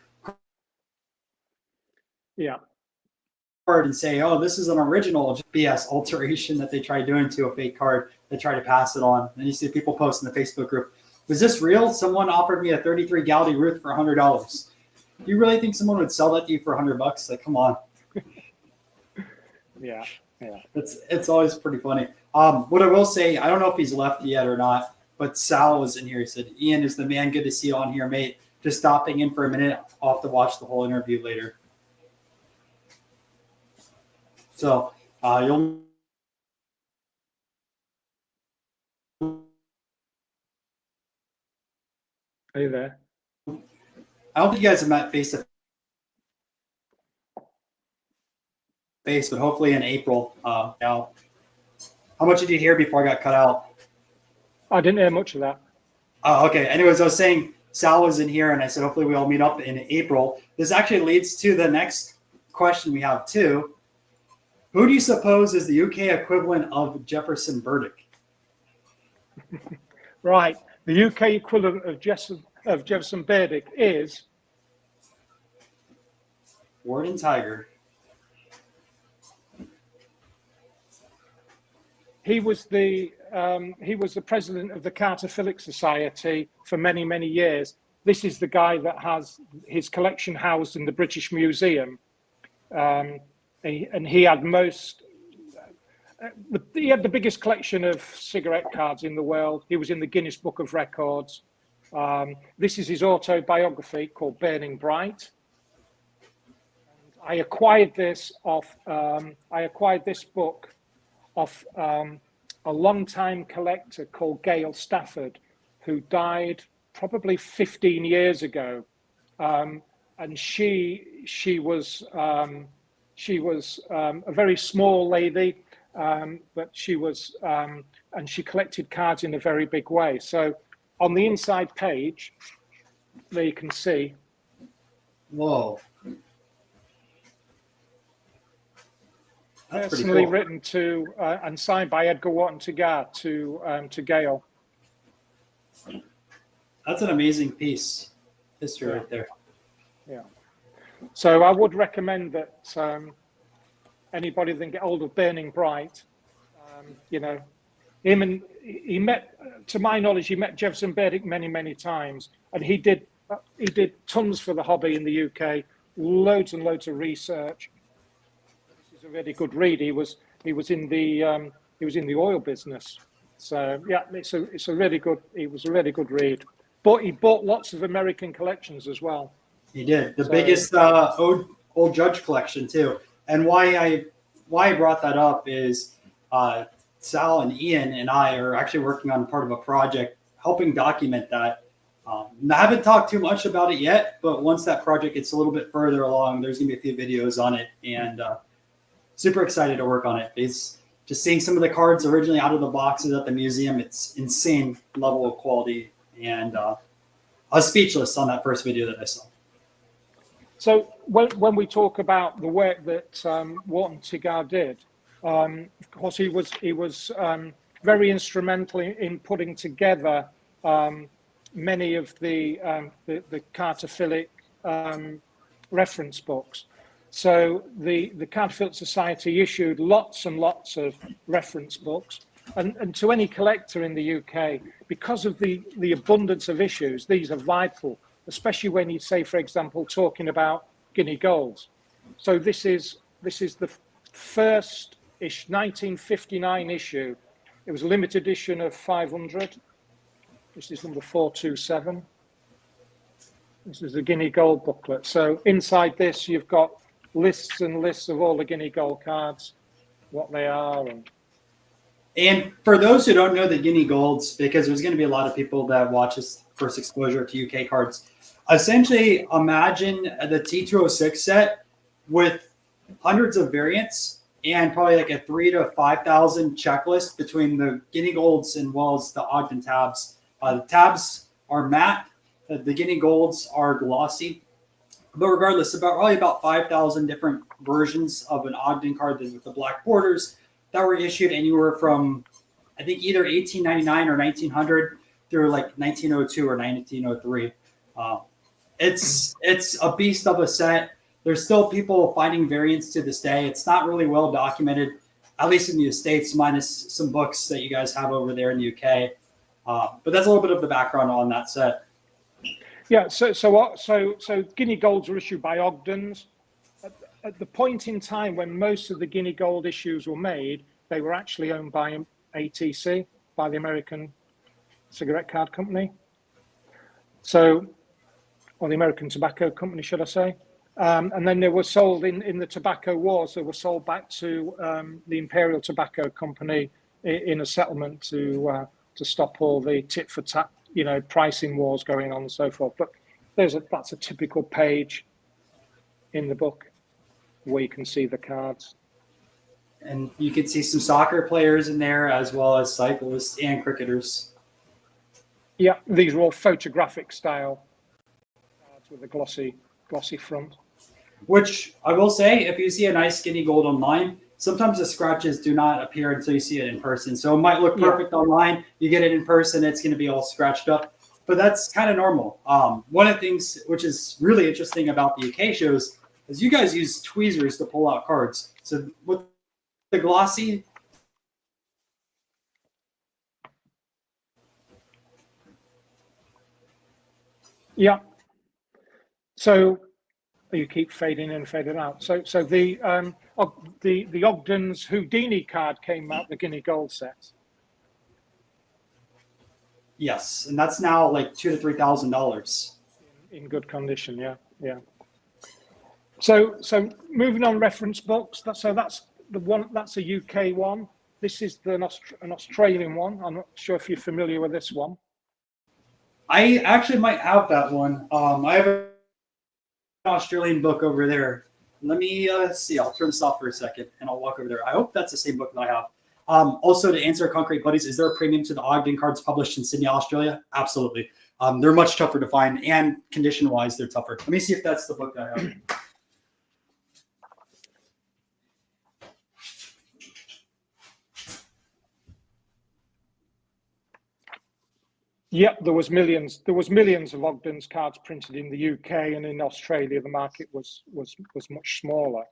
and say, oh, this is an original BS alteration that they try doing to a fake card. They try to pass it on. And you see people post in the Facebook group, was this real? Someone offered me a 33 Galaxy Ruth for $100. Do you really think someone would sell that to you for $100? Like, come on. Yeah. Yeah. It's always pretty funny. What I will say, I don't know if he's left yet or not, but Sal was in here. He said, "Ian is the man. Good to see you on here, mate. Just stopping in for a minute. I'll have to watch the whole interview later." So you'll. Are you there? I don't think you guys have met face to face, but hopefully in April. Now, how much did you hear before I got cut out? I didn't hear much of that. Oh, okay. Anyways, I was saying Sal was in here, and I said hopefully we all meet up in April. This actually leads to the next question we have too. Who do you suppose is the UK equivalent of Jefferson Burdick? Right. The UK equivalent of Jefferson Burdick is Warden Tiger. he was the president of the Carter Phillips Society for many, many years. This is the guy that has his collection housed in the British Museum. And he had he had the biggest collection of cigarette cards in the world. He was in the Guinness Book of Records. This is his autobiography called Burning Bright. I acquired this book off a long-time collector called Gail Stafford, who died probably 15 years ago. And she was a very small lady, but she was and she collected cards in a very big way. So on the inside page, there you can see. Whoa. That's Personally cool. written to and signed by Edgar Wharton Taggart to Gail. That's an amazing piece. History right there. Yeah. So I would recommend that anybody that can get hold of Burning Bright, him and he met, to my knowledge, he met Jefferson Burdick many, many times, and he did tons for the hobby in the UK, loads and loads of research. This is a really good read. He was in the oil business, so yeah, it was a really good read. But he bought lots of American collections as well. He did the biggest old judge collection too. And why I brought that up is Sal and Ian and I are actually working on part of a project helping document that. I haven't talked too much about it yet, but once that project gets a little bit further along, there's gonna be a few videos on it, and super excited to work on it. It's just seeing some of the cards originally out of the boxes at the museum. It's insane level of quality, and I was speechless on that first video that I saw. So when we talk about the work that Wharton Taggart did, of course he was very instrumental in putting together many of the Carter Phillips reference books. So the Carter Phillips Society issued lots and lots of reference books, and to any collector in the UK, because of the abundance of issues, these are vital, especially when you say, for example, talking about guinea golds. So this is the first 1959 issue. It was a limited edition of 500. This is number 427. This is the guinea gold booklet. So inside this, you've got lists and lists of all the guinea gold cards, what they are. And for those who don't know the guinea golds, because there's going to be a lot of people that watch this first exposure to UK cards, essentially imagine the T206 set with hundreds of variants and probably like a 3,000 to 5,000 checklist between the guinea golds and well as the Ogden tabs. The tabs are matte, the guinea golds are glossy, but regardless, probably about 5,000 different versions of an Ogden card with the black borders that were issued anywhere from, I think, either 1899 or 1900 through like 1902 or 1903. It's a beast of a set. There's still people finding variants to this day. It's not really well documented, at least in the States, minus some books that you guys have over there in the UK. But that's a little bit of the background on that set. Yeah, so guinea golds were issued by Ogden's. at the point in time when most of the Guinea Gold issues were made, they were actually owned by ATC, by the American Cigarette Card Company. So, or the American Tobacco Company, should I say. And then they were sold in the tobacco wars. They were sold back to the Imperial Tobacco Company in a settlement to stop all the tit for tat, pricing wars going on and so forth. But that's a typical page in the book where you can see the cards. And you can see some soccer players in there, as well as cyclists and cricketers. Yeah, these are all photographic style cards with a glossy front. Which I will say, if you see a nice Guinea Gold online, sometimes the scratches do not appear until you see it in person. So it might look perfect online. You get it in person, it's going to be all scratched up. But that's kind of normal. One of the things which is really interesting about the UK shows is you guys use tweezers to pull out cards. So with the glossy, yeah. So you keep fading in and fading out. So the Ogden's Houdini card came out, the Guinea Gold set. yes, and that's now like $2,000 to $3,000 in good condition. Yeah. So moving on, reference books. That's the one. That's a UK one. This is an Australian one. I'm not sure if you're familiar with this one. I actually might have that one. I have an Australian book over there. Let me see. I'll turn this off for a second, and I'll walk over there. I hope that's the same book that I have. Also, to answer Concrete Buddies, is there a premium to the Ogden cards published in Sydney, Australia? Absolutely. They're much tougher to find, and condition-wise, they're tougher. Let me see if that's the book that I have. Yeah, there was millions of Ogden's cards printed in the UK, and in Australia the market was much smaller.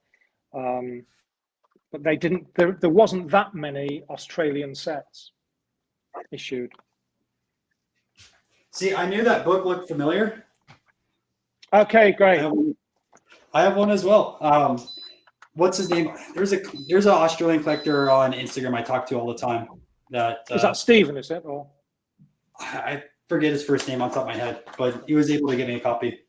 But they didn't. There wasn't that many Australian sets issued. See, I knew that book looked familiar. Okay, great. I have one as well. What's his name? There's an Australian collector on Instagram I talk to all the time. Is that Stephen? Is it or? I forget his first name on top of my head, but he was able to get me a copy.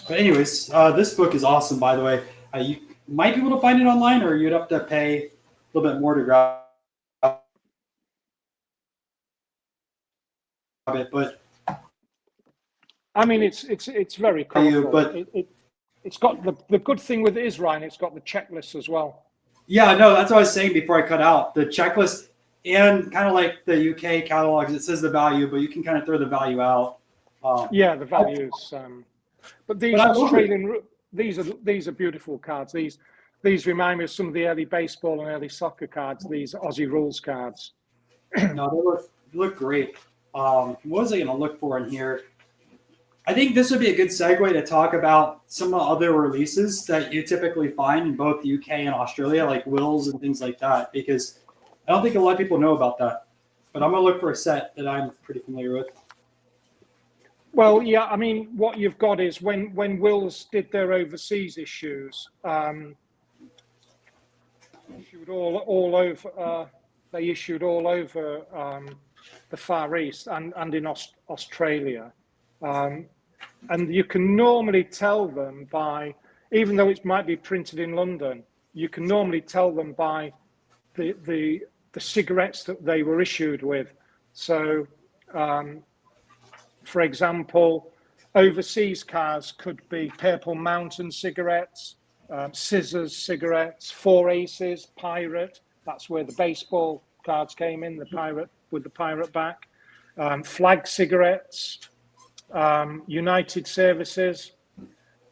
But anyways, this book is awesome, by the way. You might be able to find it online, or you'd have to pay a little bit more to grab it. But I mean, it's very colorful. But it's got the good thing with it is, Ryan, it's got the checklist as well. Yeah, no, that's what I was saying before I cut out. The checklist, and kind of like the UK catalogs, it says the value, but you can kind of throw the value out. Yeah, the values. But these Australian, these are beautiful cards. These remind me of some of the early baseball and early soccer cards. These Aussie rules cards. No, they look great. What was I going to look for in here? I think this would be a good segue to talk about some of the other releases that you typically find in both the UK and Australia, like wills and things like that, because I don't think a lot of people know about that. But I'm going to look for a set that I'm pretty familiar with. Well, yeah, I mean, what you've got is when wills did their overseas issues, issued all over. They issued all over the Far East and in Australia. And you can normally tell them by, even though it might be printed in London, you can normally tell them by the cigarettes that they were issued with. So, for example, overseas cards could be Purple Mountain cigarettes, Scissors cigarettes, Four Aces, Pirate. That's where the baseball cards came in, the Pirate with the pirate back. Flag cigarettes, United Services.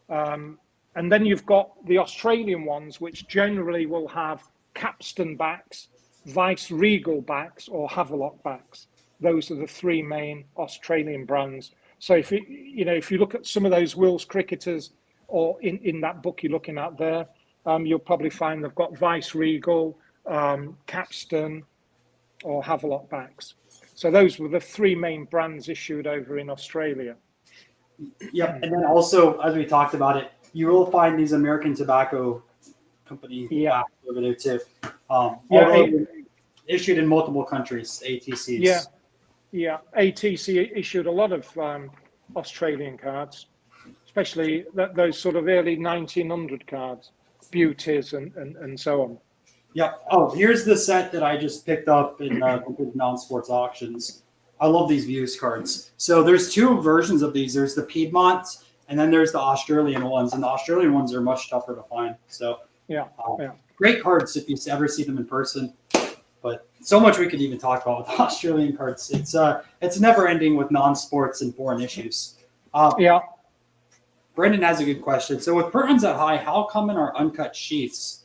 And then you've got the Australian ones, which generally will have Capstan backs, Vice Regal backs, or Havelock backs. Those are the three main Australian brands. So if you look at some of those Wills cricketers, or in that book you're looking at there, you'll probably find they've got Vice Regal, Capstan, or Havelock backs. So those were the three main brands issued over in Australia. Yep. And then also, as we talked about it, you will find these American Tobacco Company Yeah. over there too. Yeah, Although issued in multiple countries, ATCs. Yeah, yeah. ATC issued a lot of Australian cards, especially those sort of early 1900 cards, beauties and so on. Yep. Oh, here's the set that I just picked up in non-sports auctions. I love these views cards. So there's two versions of these. There's the Piedmont, and then there's the Australian ones. And the Australian ones are much tougher to find. So Yeah, yeah. great cards if you ever see them in person. But so much we could even talk about with Australian cards. It's never ending with non-sports and foreign issues. Yeah. Brendan has a good question. So with Burton's at high, how common are uncut sheets?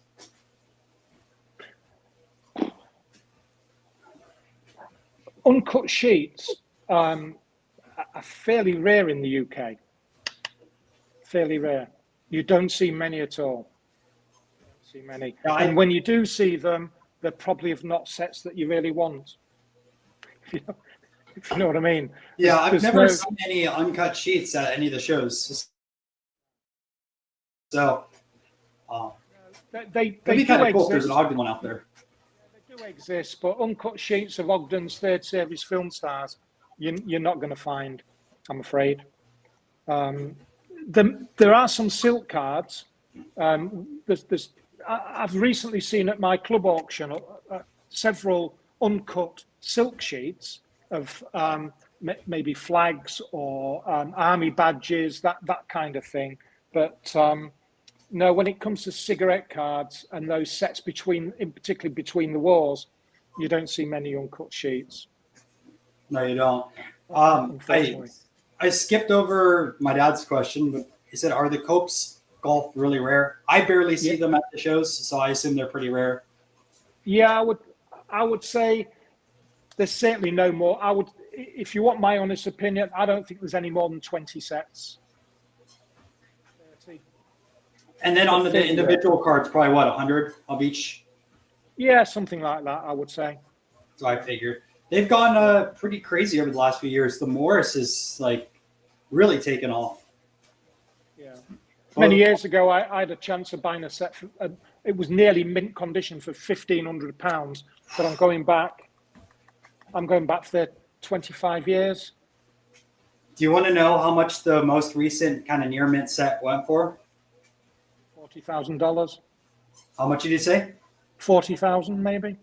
Uncut sheets are fairly rare in the UK. Fairly rare. You don't see many at all. Don't see many. Yeah, and when you do see them, they're probably of not sets that you really want. If you know what I mean. Yeah, I've never seen any uncut sheets at any of the shows. So they be kind of cool if exist. there's an Ogden one out there. They do exist, but uncut sheets of Ogden's third series film stars, you're not going to find, I'm afraid. There are some silk cards. I've recently seen at my club auction several uncut silk sheets of maybe flags or army badges, that kind of thing. But no, when it comes to cigarette cards and those sets particularly between the wars, you don't see many uncut sheets. No, you don't. I skipped over my dad's question, but he said, "Are the Copes golf really rare?" I barely see them at the shows, so I assume they're pretty rare. Yeah, I would say there's certainly no more. If you want my honest opinion, I don't think there's any more than 20 sets. 30. And then on the individual cards, probably what, 100 of each? Yeah, something like that, I would say. So I figured. They've gone pretty crazy over the last few years. The Morris is like really taken off. Yeah. Many years ago, I had a chance of buying a set. It was nearly mint condition for £1,500, but I'm going back for 25 years. Do you want to know how much the most recent kind of near mint set went for? $40,000. How much did you say? 40,000, maybe.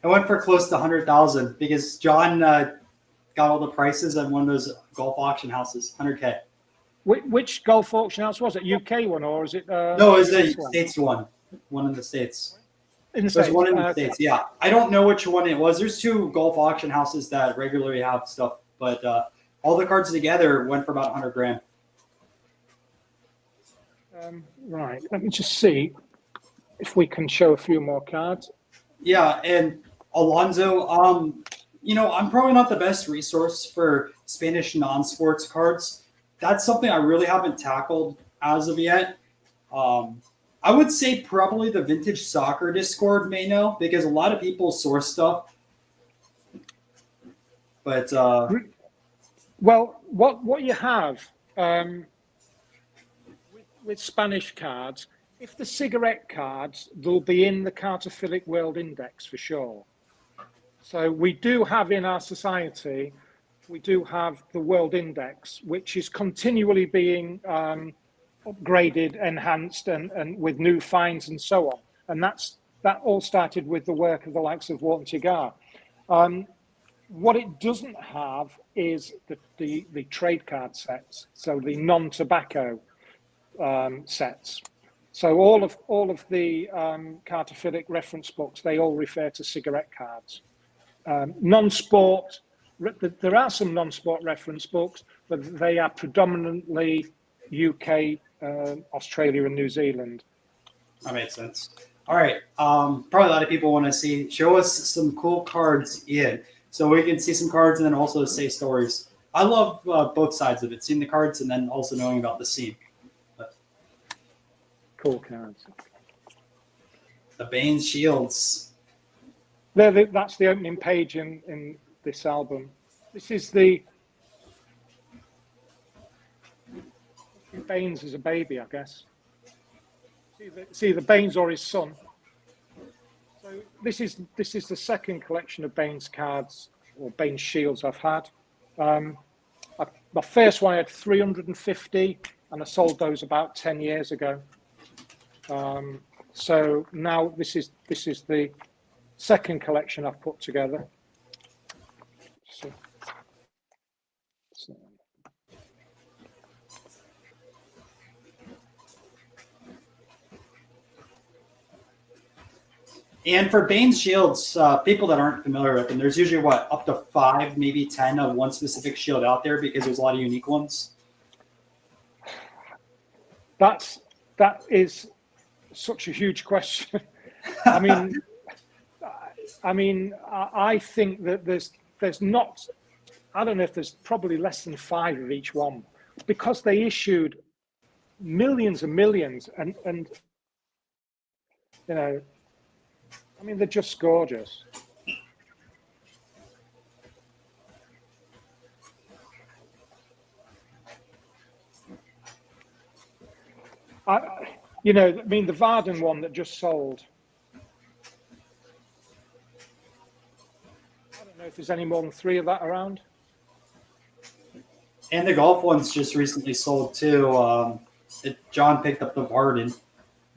It went for close to 100,000 because John got all the prices at one of those golf auction houses. 100K. Which golf auction house was it? UK one or is it? No, it was the States one. One in the States. There's one in the States. Yeah, I don't know which one it was. There's two golf auction houses that regularly have stuff, but all the cards together went for about 100 grand. Right. Let me just see if we can show a few more cards. Yeah, and Alonzo, I'm probably not the best resource for Spanish non-sports cards. That's something I really haven't tackled as of yet. I would say probably the Vintage Soccer Discord may know because a lot of people source stuff. But well, what you have with Spanish cards, if the cigarette cards, they'll be in the Cartophilic World Index for sure. So we do have in our society, we do have the World Index, which is continually being upgraded, enhanced, and with new finds and so on. And that all started with the work of the likes of Wharton Cigar. What it doesn't have is the trade card sets, so the non-tobacco sets. So all of the Cartophilic reference books, they all refer to cigarette cards. Non-sport, there are some non-sport reference books, but they are predominantly UK, Australia, and New Zealand. That makes sense. All right. Probably a lot of people want to show us some cool cards in, so we can see some cards and then also say stories. I love both sides of it, seeing the cards and then also knowing about the scene. Cool cards. The Bane's Shields. That's the opening page in this album. This is the Baines as a baby, I guess. It's either Baines or his son. So this is the second collection of Baines cards or Baines shields I've had. My first one I had 350, and I sold those about 10 years ago. So now this is the second collection I've put together. So. And for Bane's shields, people that aren't familiar with them, there's usually up to 5, maybe 10 of one specific shield out there because there's a lot of unique ones. That is such a huge question. I think that there's not. I don't know if there's probably less than 5 of each one because they issued millions and millions, and you know. I mean, they're just gorgeous. The Varden one that just sold. I don't know if there's any more than 3 of that around. And the golf ones just recently sold too. John picked up the Varden.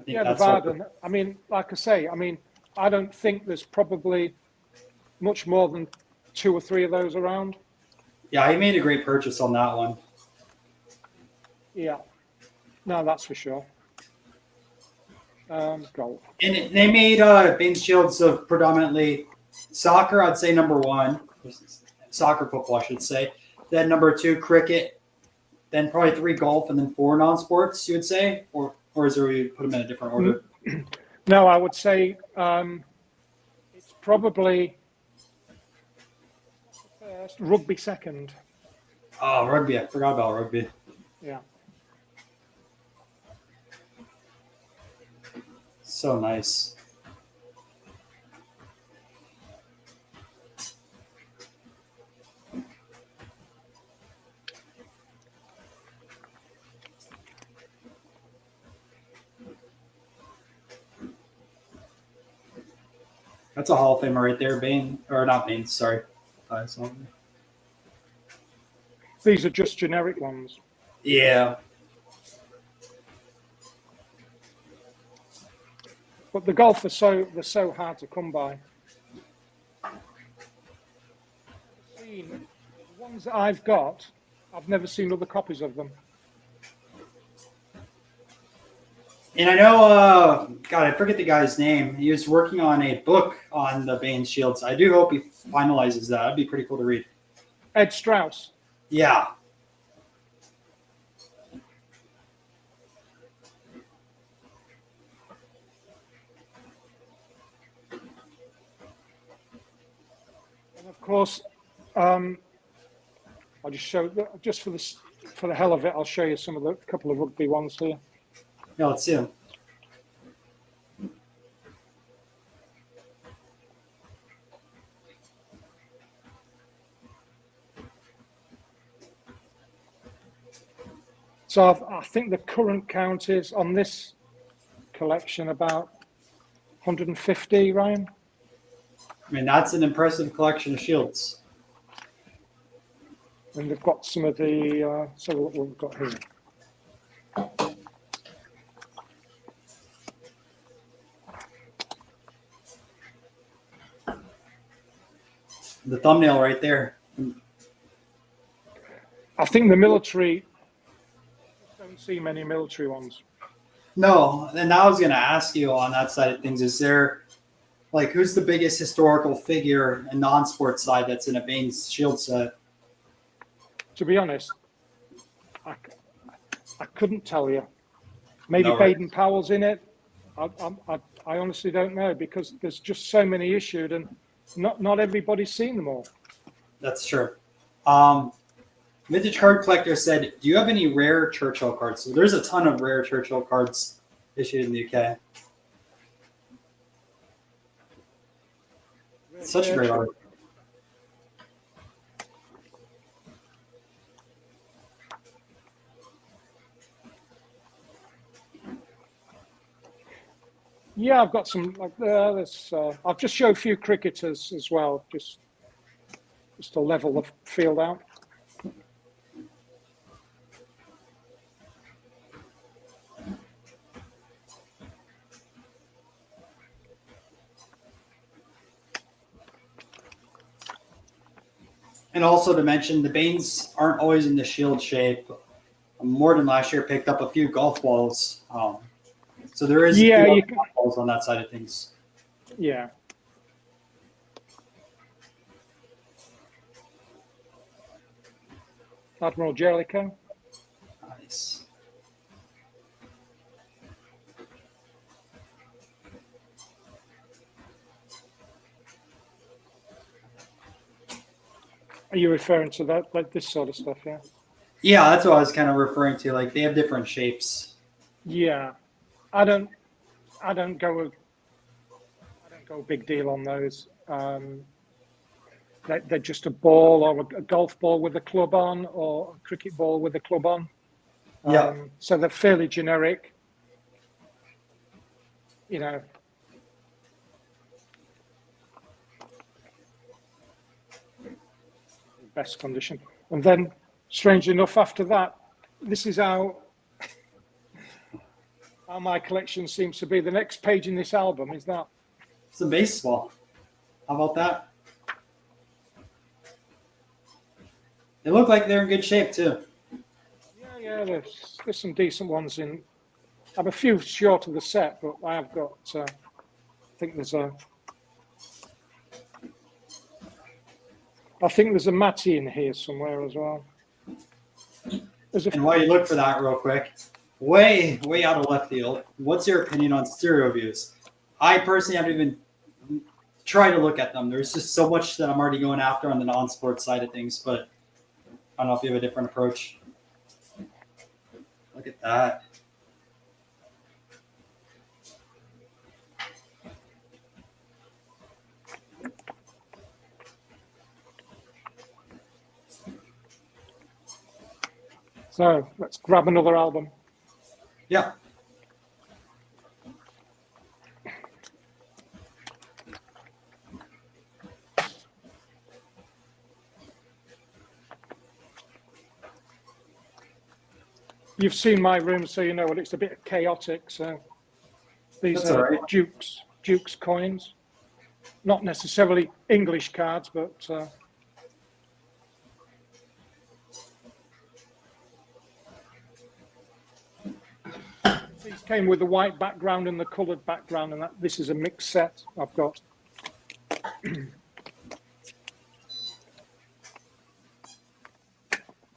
The Varden. Like I say, I don't think there's probably much more than 2 or 3 of those around. Yeah, he made a great purchase on that one. Yeah, no, that's for sure. Golf. And they made Bane's shields of predominantly soccer, I'd say number 1. Soccer, football, I should say. Then number 2, cricket. Then probably 3, golf, and then 4 non-sports, you would say? Or is there you put them in a different order? No, I would say it's probably first, rugby second. Oh, rugby. I forgot about rugby. Yeah. So nice. That's a Hall of Famer right there, Bane. Or not Bane, sorry. These are just generic ones. Yeah. But the golf they're so hard to come by. The ones that I've got, I've never seen other copies of them. And I know, God, I forget the guy's name. He was working on a book on the Bane shields. I do hope he finalizes that. That'd be pretty cool to read. Ed Strauss. Yeah. And of course, I'll just show for the hell of it. I'll show you some of the couple of rugby ones here. Yeah, let's see him. So I think the current count is on this collection about 150, Ryan. I mean, that's an impressive collection of shields. And they've got some of the, so what we've got here. The thumbnail right there. I think the military, don't see many military ones. No, and I was going to ask you on that side of things, is there, like, who's the biggest historical figure in non-sports side that's in a Bane's shield set? To be honest, I couldn't tell you. Maybe No, right. Baden Powell's in it. I honestly don't know because there's just so many issued and not everybody's seen them all. That's true. Vintage Card Collector said, do you have any rare Churchill cards? So there's a ton of rare Churchill cards issued in the UK. Such a great art. Yeah, I've got some like there's. I'll just show a few cricketers as well, just to level the field out. And also to mention, the Banes aren't always in the shield shape. Morden last year picked up a few golf balls. So there is a Yeah, few you other can. golf balls on that side of things. Yeah. Admiral Jellicoe. Nice. Are you referring to that, like this sort of stuff? Yeah. Yeah, that's what I was kind of referring to. Like they have different shapes. Yeah. I don't go big deal on those. They're just a ball or a golf ball with a club on, or a cricket ball with a club on. Yeah. So they're fairly generic. You know, best condition. And then, strange enough, after that, this is how my collection seems to be. The next page in this album is that. Some baseball. How about that? They look like they're in good shape too. Yeah, there's some decent ones in. I'm a few short of the set, but I have got. I think there's a. I think there's a Matty in here somewhere as well. And while you look for that real quick, way out of left field, what's your opinion on stereo views? I personally haven't even tried to look at them. There's just so much that I'm already going after on the non-sports side of things, but I don't know if you have a different approach. Look at that. So let's grab another album. Yeah. You've seen my room, so you know what it's a bit chaotic. So these That's are all right. Duke's coins, not necessarily English cards, but these came with the white background and the coloured background, and this is a mixed set I've got.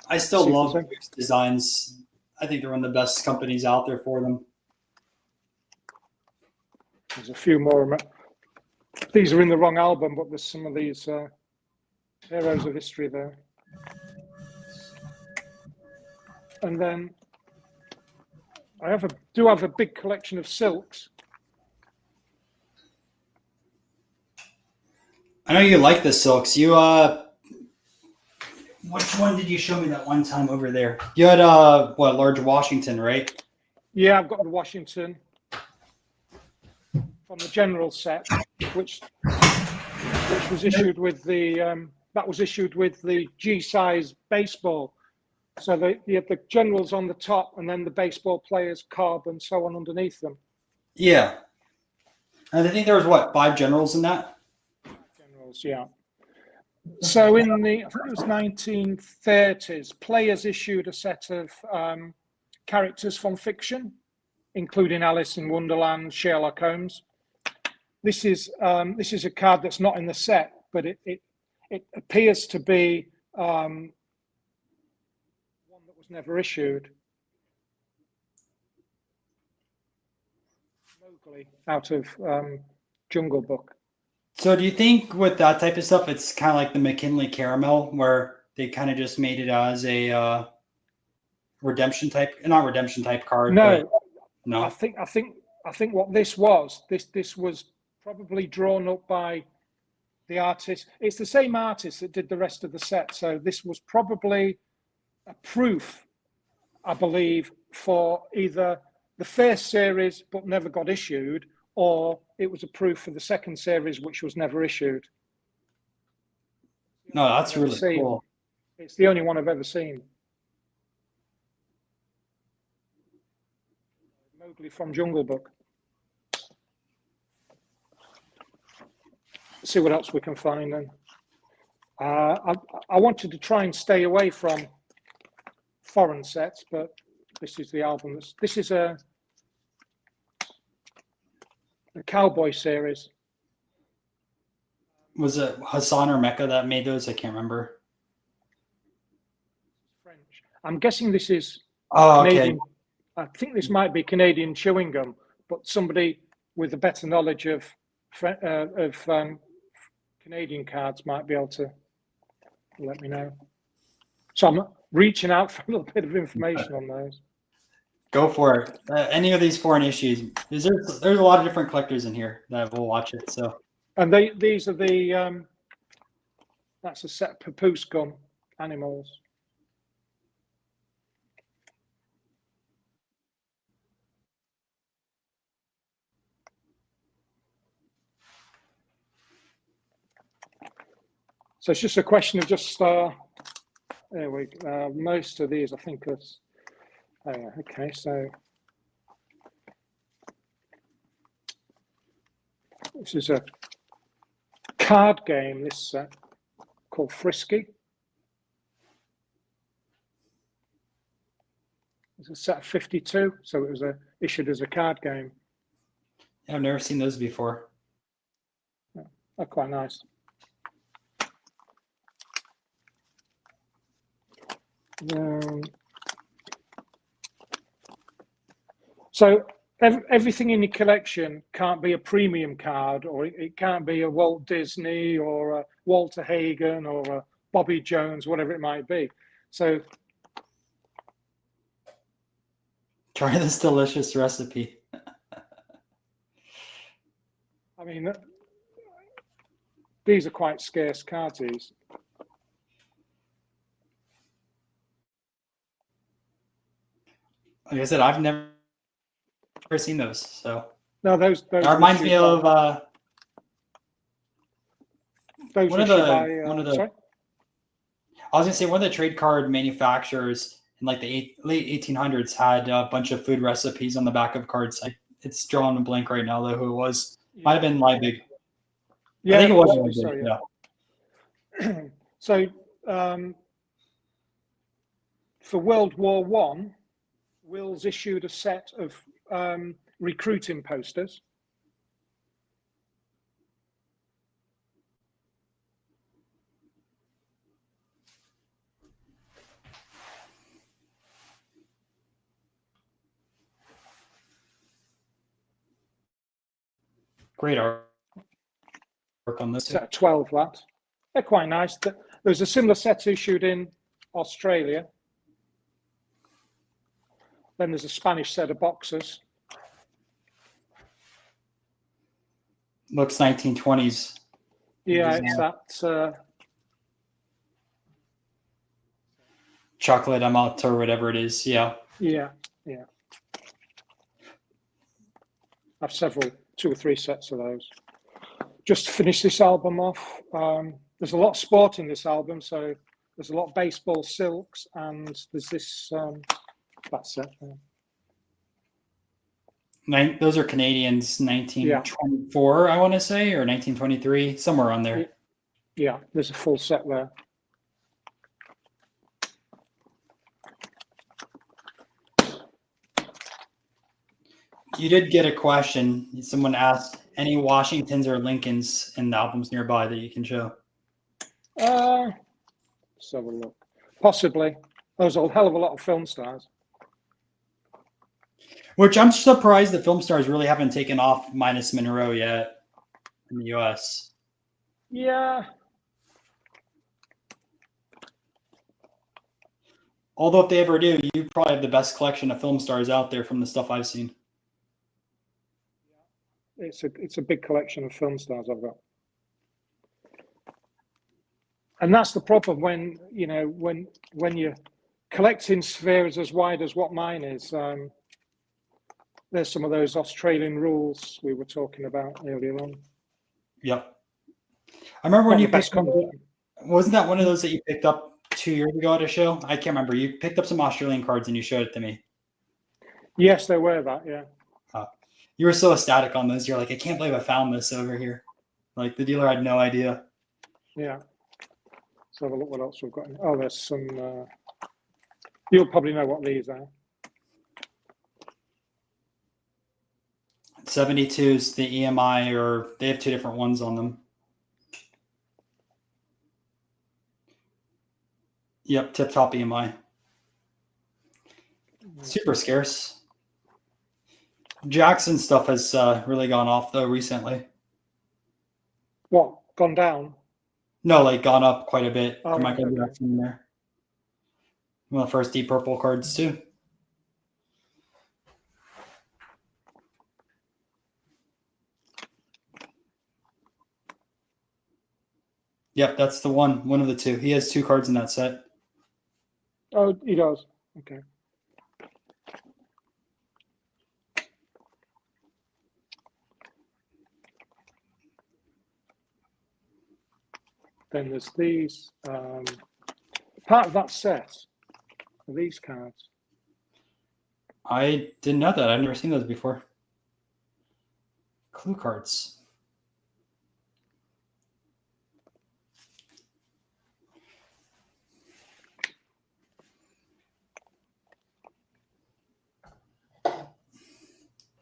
I still love Duke's designs. I think they're one of the best companies out there for them. There's a few more. These are in the wrong album, but there's some of these heroes of history there. And then I do have a big collection of silks. I know you like the silks. You which one did you show me that one time over there? You had large Washington, right? Yeah, I've got the Washington from the general set, which was issued with the G-size baseball. So you have the generals on the top, and then the baseball players, Cobb, and so on underneath them. Yeah, and I think there was 5 generals in that. Generals, yeah. So I think it was 1930s, Players issued a set of characters from fiction, including Alice in Wonderland, Sherlock Holmes. This is a card that's not in the set, but it appears to be one that was never issued locally out of Jungle Book. So do you think with that type of stuff, it's kind of like the McKinley Caramel, where they kind of just made it as a redemption type, not redemption type card? No, but no. I think what this was probably drawn up by the artist. It's the same artist that did the rest of the set. So this was probably a proof, I believe, for either the first series but never got issued, or it was approved for the second series, which was never issued. No, that's really cool. It's the only one I've ever seen. Mowgli from Jungle Book. Let's see what else we can find then. I wanted to try and stay away from foreign sets, but this is the album. This is a cowboy series. Was it Hassan or Mecca that made those? I can't remember. French. I'm guessing this is Canadian. Okay. I think this might be Canadian chewing gum, but somebody with a better knowledge of Canadian cards might be able to let me know. So I'm reaching out for a little bit of information on those. Go for it. Any of these foreign issues. There's a lot of different collectors in here that will watch it. So. And these are the that's a set of papoose gum animals. So it's just a question of just there we go. Most of these I think is okay. So this is a card game. This set called Frisky. It's a set of 52, so it was issued as a card game. Yeah, I've never seen those before. They're quite nice. So everything in your collection can't be a premium card, or it can't be a Walt Disney or a Walter Hagen or a Bobby Jones, whatever it might be. So Try this delicious recipe. I mean, these are quite scarce cards, these. Like I said, I've never seen those. So No, those that reminds me of those one of the sorry? I was gonna say one of the trade card manufacturers in like the late 1800s had a bunch of food recipes on the back of cards. It's drawing a blank right now though who it was. Might have been Liebig. Yeah, I think it was Liebig, yeah. So for World War One, Wills issued a set of recruiting posters. Great art on this. Set of 12 that. They're quite nice. There's a similar set issued in Australia. Then there's a Spanish set of boxes. Looks 1920s. Yeah, it's that chocolate amount or whatever it is. Yeah. Yeah. I've two or three sets of those. Just to finish this album off, there's a lot of sport in this album, so there's a lot of baseball silks, and there's this that set there. Those are Canadians, 1924, I want to say, or 1923, somewhere on there. Yeah, there's a full set there. You did get a question. Someone asked, any Washingtons or Lincolns in the albums nearby that you can show? Let's have a look. Possibly. There's a hell of a lot of film stars. Which I'm surprised the film stars really haven't taken off minus Monroe yet in the US. Yeah. Although if they ever do, you probably have the best collection of film stars out there from the stuff I've seen. It's a big collection of film stars I've got. And that's the problem when you're collecting spheres as wide as what mine is. There's some of those Australian rules we were talking about earlier on. Yep. I remember when Not you the best picked up, content. wasn't that one of those that you picked up 2 years ago at a show? I can't remember. You picked up some Australian cards and you showed it to me. Yes, they were that, yeah. You were so ecstatic on those. You're like, I can't believe I found this over here. Like the dealer had no idea. Yeah. Let's have a look what else we've got. Oh, there's some, you'll probably know what these are. 72s, the EMI, or they have two different ones on them. Yep, tip top EMI. Super scarce. Jackson stuff has really gone off though recently. What, gone down? No, like gone up quite a bit. Oh, There might be okay. Jackson in there. One of the first deep purple cards too. Yep, that's the one of the two. He has two cards in that set. Oh, he does. Okay. Then there's these. Part of that set are these cards. I didn't know that. I've never seen those before. Clue cards.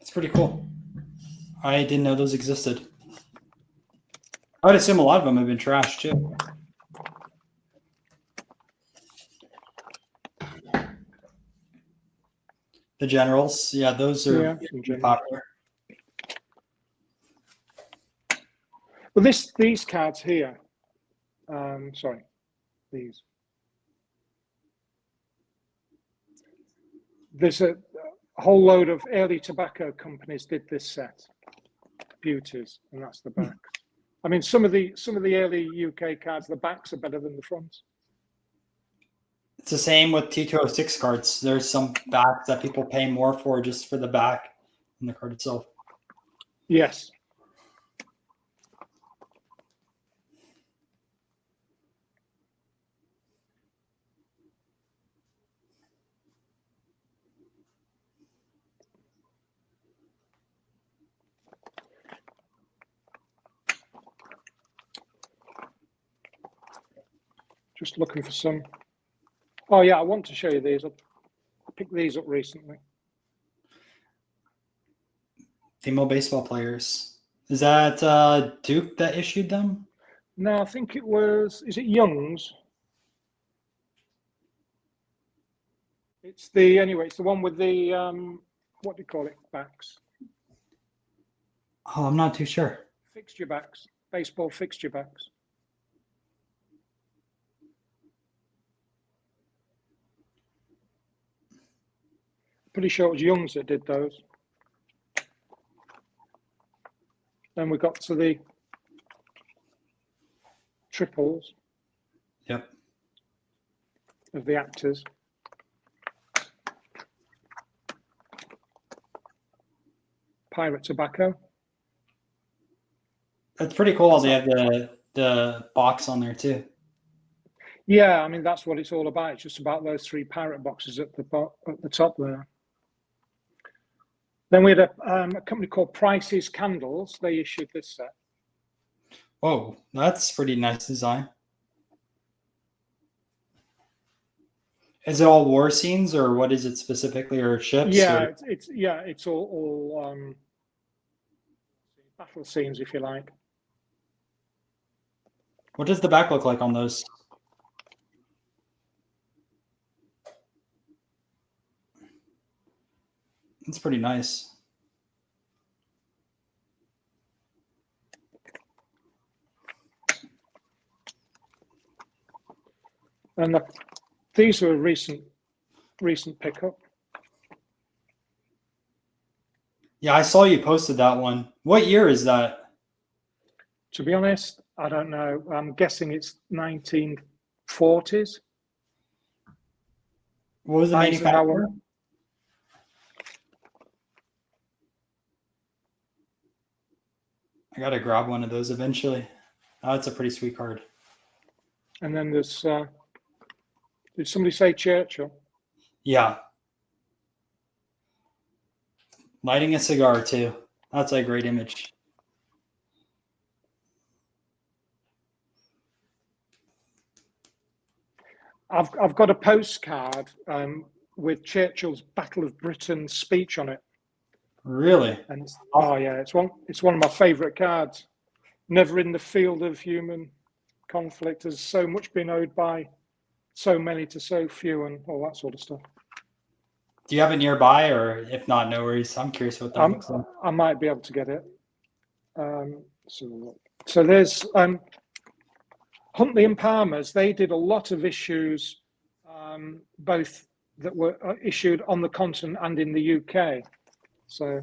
It's pretty cool. I didn't know those existed. I would assume a lot of them have been trashed too. The generals, yeah, those are Yeah, popular. Well, these cards here. Sorry, these. There's a whole load of early tobacco companies did this set. Beauties, and that's the backs. I mean, some of the early UK cards, the backs are better than the fronts. It's the same with T206 cards. There's some backs that people pay more for just for the back than the card itself. Yes. Just looking for some. Oh yeah, I want to show you these. I picked these up recently. Female baseball players. Is that Duke that issued them? No, I think it was. Is it Young's? It's the It's the one with the what do you call it? Backs. Oh, I'm not too sure. Fixture backs. Baseball fixture backs. Pretty sure it was Young's that did those. Then we got to the triples. Yep. Of the actors. Pirate tobacco. That's pretty cool. They have the box on there too. Yeah, I mean that's what it's all about. It's just about those three pirate boxes at the top there. Then we had a company called Price's Candles. They issued this set. Oh, that's pretty nice design. Is it all war scenes, or what is it specifically, or ships? Yeah, or? it's all battle scenes, if you like. What does the back look like on those? It's pretty nice. And these are a recent pickup. Yeah, I saw you posted that one. What year is that? To be honest, I don't know. I'm guessing it's 1940s. What was the manufacturer? I gotta grab one of those eventually. Oh, it's a pretty sweet card. And then there's, did somebody say Churchill? Yeah. Lighting a cigar too. That's a great image. I've got a postcard with Churchill's Battle of Britain speech on it. Really? And oh yeah, it's one of my favourite cards. Never in the field of human conflict has so much been owed by so many to so few, and all that sort of stuff. Do you have it nearby, or if not, no worries. I'm curious what that looks like. I might be able to get it. So there's Huntley and Palmer's. They did a lot of issues, both that were issued on the continent and in the UK. So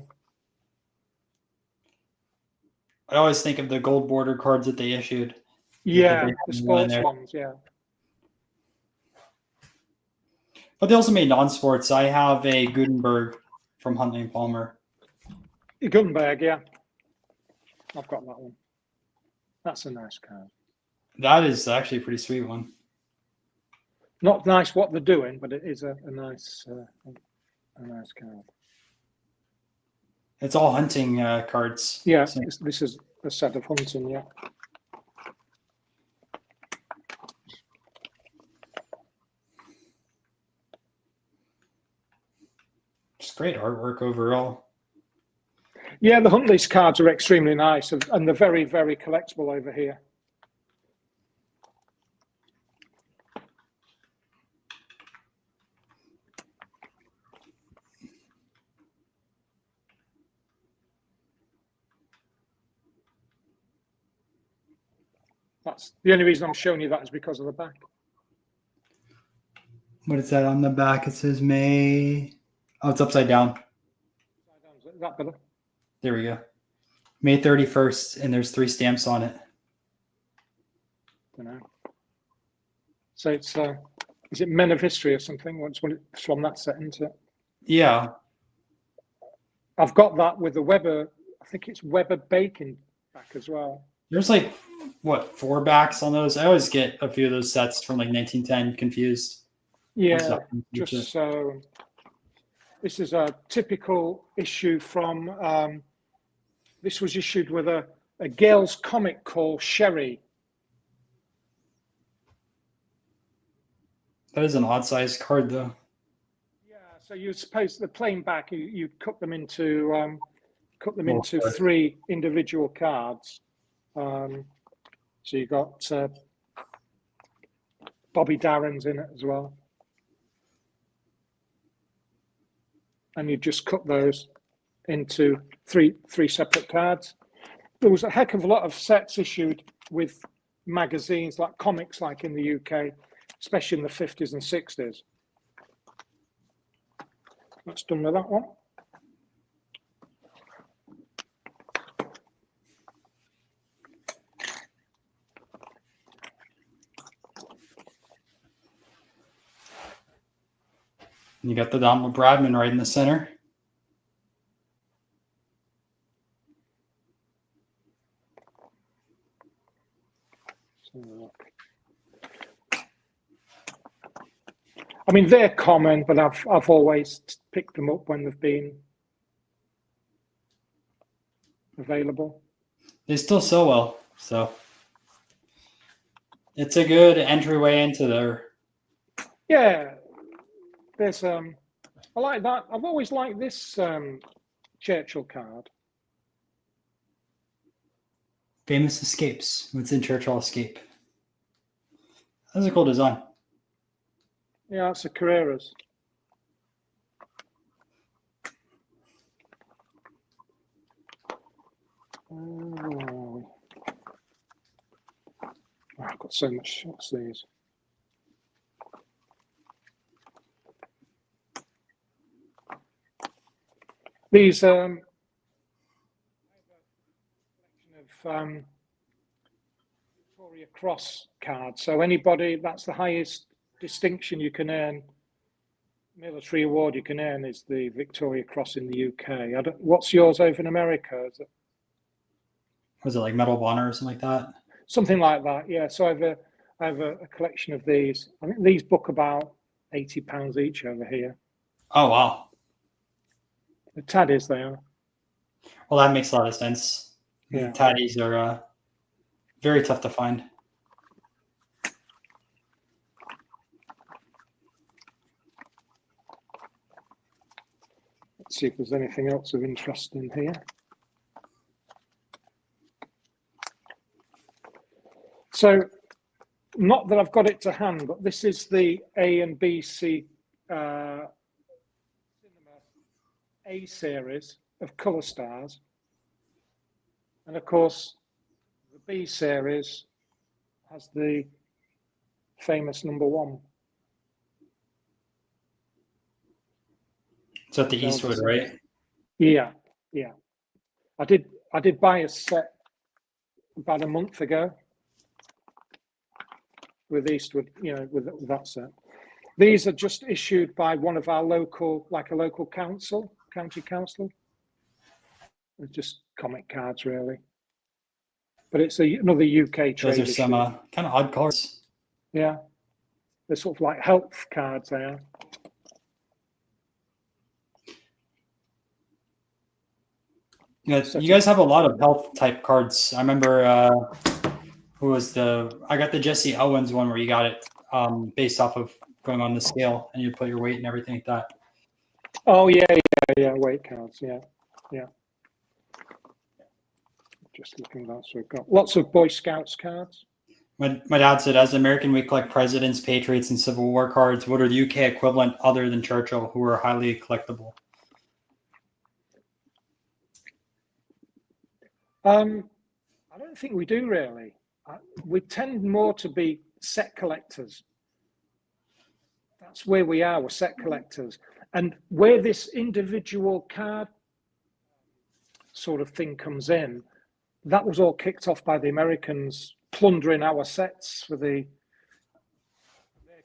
I always think of the gold border cards that they issued. yeah, the sports ones, yeah. But they also made non-sports. I have a Gutenberg from Huntley and Palmer. Gutenberg, yeah. I've got that one. That's a nice card. That is actually a pretty sweet one. Not nice what they're doing, but it is a nice card. It's all hunting cards. Yeah, So, this is a set of hunting, yeah. just great artwork overall. Yeah, the Huntley's cards are extremely nice, and they're very, very collectible over here. That's the only reason I'm showing you that is because of the back. What is that on the back? It says May. Oh, it's upside down. Is that better? There we go. May 31st, and there's 3 stamps on it. I don't know. So it's is it Men of History or something? It's from that set, isn't it? Yeah. I've got that with the Weber. I think it's Weber Bacon back as well. There's like, what, 4 backs on those? I always get a few of those sets from like 1910 confused. Yeah, just so. This is a typical issue from. This was issued with a Gale's comic called Sherry. That is an odd sized card, though. Yeah, so you suppose the plain back, you cut them into 3 individual cards. So you got Bobby Darin's in it as well, and you just cut those into three separate cards. There was a heck of a lot of sets issued with magazines like comics, like in the UK, especially in the 50s and 60s. That's done with that one. You got the Donald Bradman right in the center. I mean, they're common, but I've always picked them up when they've been available. They still sell well, so it's a good entryway into there. Yeah, there's I like that. I've always liked this Churchill card. Famous Escapes. What's in Churchill Escape? That's a cool design. Yeah, it's a Carreras. Oh, I've got so much shots these. These Victoria Cross cards. So anybody, that's the highest distinction you can earn, military award you can earn, is the Victoria Cross in the UK. What's yours over in America? Is it? was it like Medal of Honor or something like that? Something like that, yeah. So I have a collection of these. I think these book about £80 each over here. Oh wow. The Taddies, they are. Well, that makes a lot of sense. Yeah. The Taddies are very tough to find. Let's see if there's anything else of interest in here. So, not that I've got it to hand, but this is the A and B C Cinema A series of colour stars. And of course, the B series has the famous number 1. It's at the Eastwood, right? Yeah, yeah. I did buy a set about a month ago with Eastwood, with that set. These are just issued by one of our local, like a local council, county council. It's just comic cards, really. But it's another UK trade. Those are some kind of odd cards. Yeah, they're sort of like health cards. They are. Yeah, you guys have a lot of health type cards. I remember I got the Jesse Owens one where you got it based off of going on the scale and you put your weight and everything like that. Oh yeah, weight cards, yeah. Just looking at that, so we've got lots of Boy Scouts cards. My dad said, as an American, we collect presidents, patriots, and Civil War cards. What are the UK equivalent other than Churchill, who are highly collectible? I don't think we do really. We tend more to be set collectors. That's where we are. We're set collectors, and where this individual card sort of thing comes in, that was all kicked off by the Americans plundering our sets for their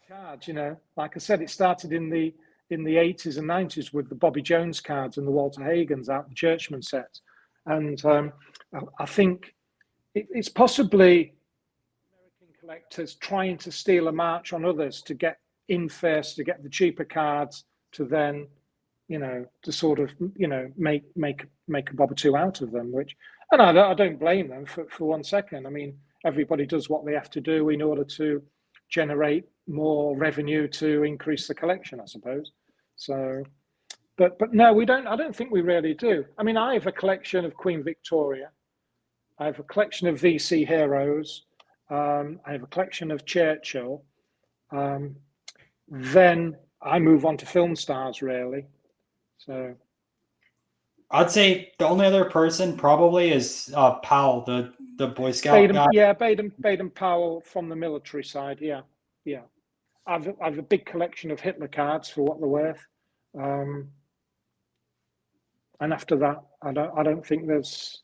cards. Like I said, it started in the 80s and 90s with the Bobby Jones cards and the Walter Hagens out the Churchman sets, and I think it's possibly American collectors trying to steal a march on others to get in first, to get the cheaper cards, to then, to sort of, make a bob or two out of them. And I don't blame them for 1 second. I mean, everybody does what they have to do in order to generate more revenue to increase the collection, I suppose. So, but no, we don't. I don't think we really do. I mean, I have a collection of Queen Victoria. I have a collection of VC heroes. I have a collection of Churchill. Then I move on to film stars, really. So I'd say the only other person probably is Powell, the Boy Scout guy. Yeah, Baden Powell from the military side. Yeah. I've a big collection of Hitler cards for what they're worth. And after that, I don't think there's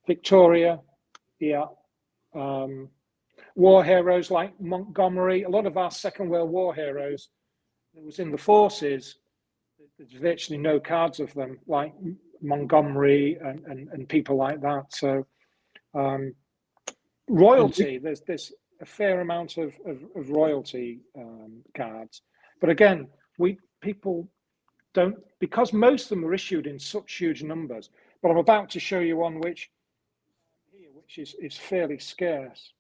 Victoria. Yeah. War heroes like Montgomery. A lot of our Second World War heroes that was in the forces, there's virtually no cards of them, like Montgomery and people like that. So royalty, there's a fair amount of royalty cards. But again, people don't, because most of them are issued in such huge numbers. But I'm about to show you one which is fairly scarce.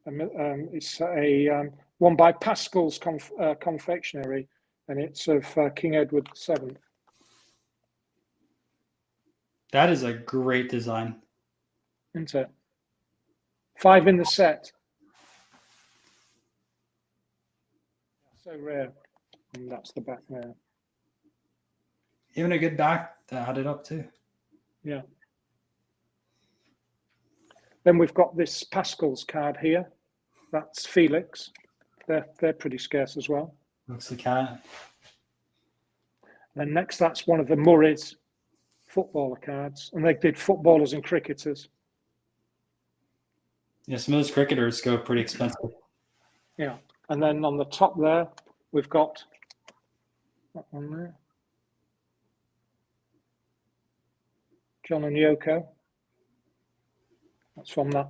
It's a one by Pascal's Confectionery, and it's of King Edward VII. That is a great design, Isn't it? 5 in the set. So rare. And that's the back there. Even a good back to add it up too. Yeah. Then we've got this Pascal's card here. That's Felix. They're pretty scarce as well. Looks the cat. Then next, that's one of the Murray's footballer cards, and they did footballers and cricketers. Yeah, some of those cricketers go pretty expensive. Yeah, and then on the top there, we've got that one there. John and Yoko. That's from that.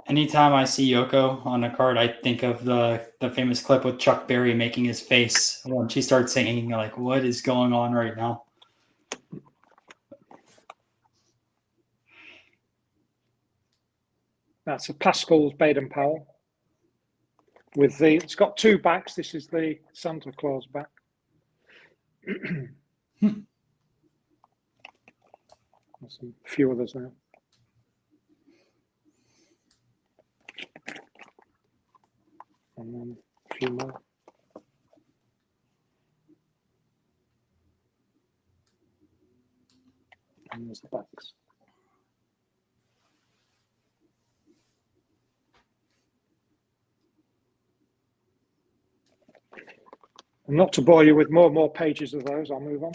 Anytime I see Yoko on a card, I think of the famous clip with Chuck Berry making his face when she starts singing. You're like, what is going on right now? That's a Pascal's Baden-Powell. It's got two backs. This is the Santa Claus back. There's a few others now. And then a few more. And there's the backs. And not to bore you with more pages of those, I'll move on.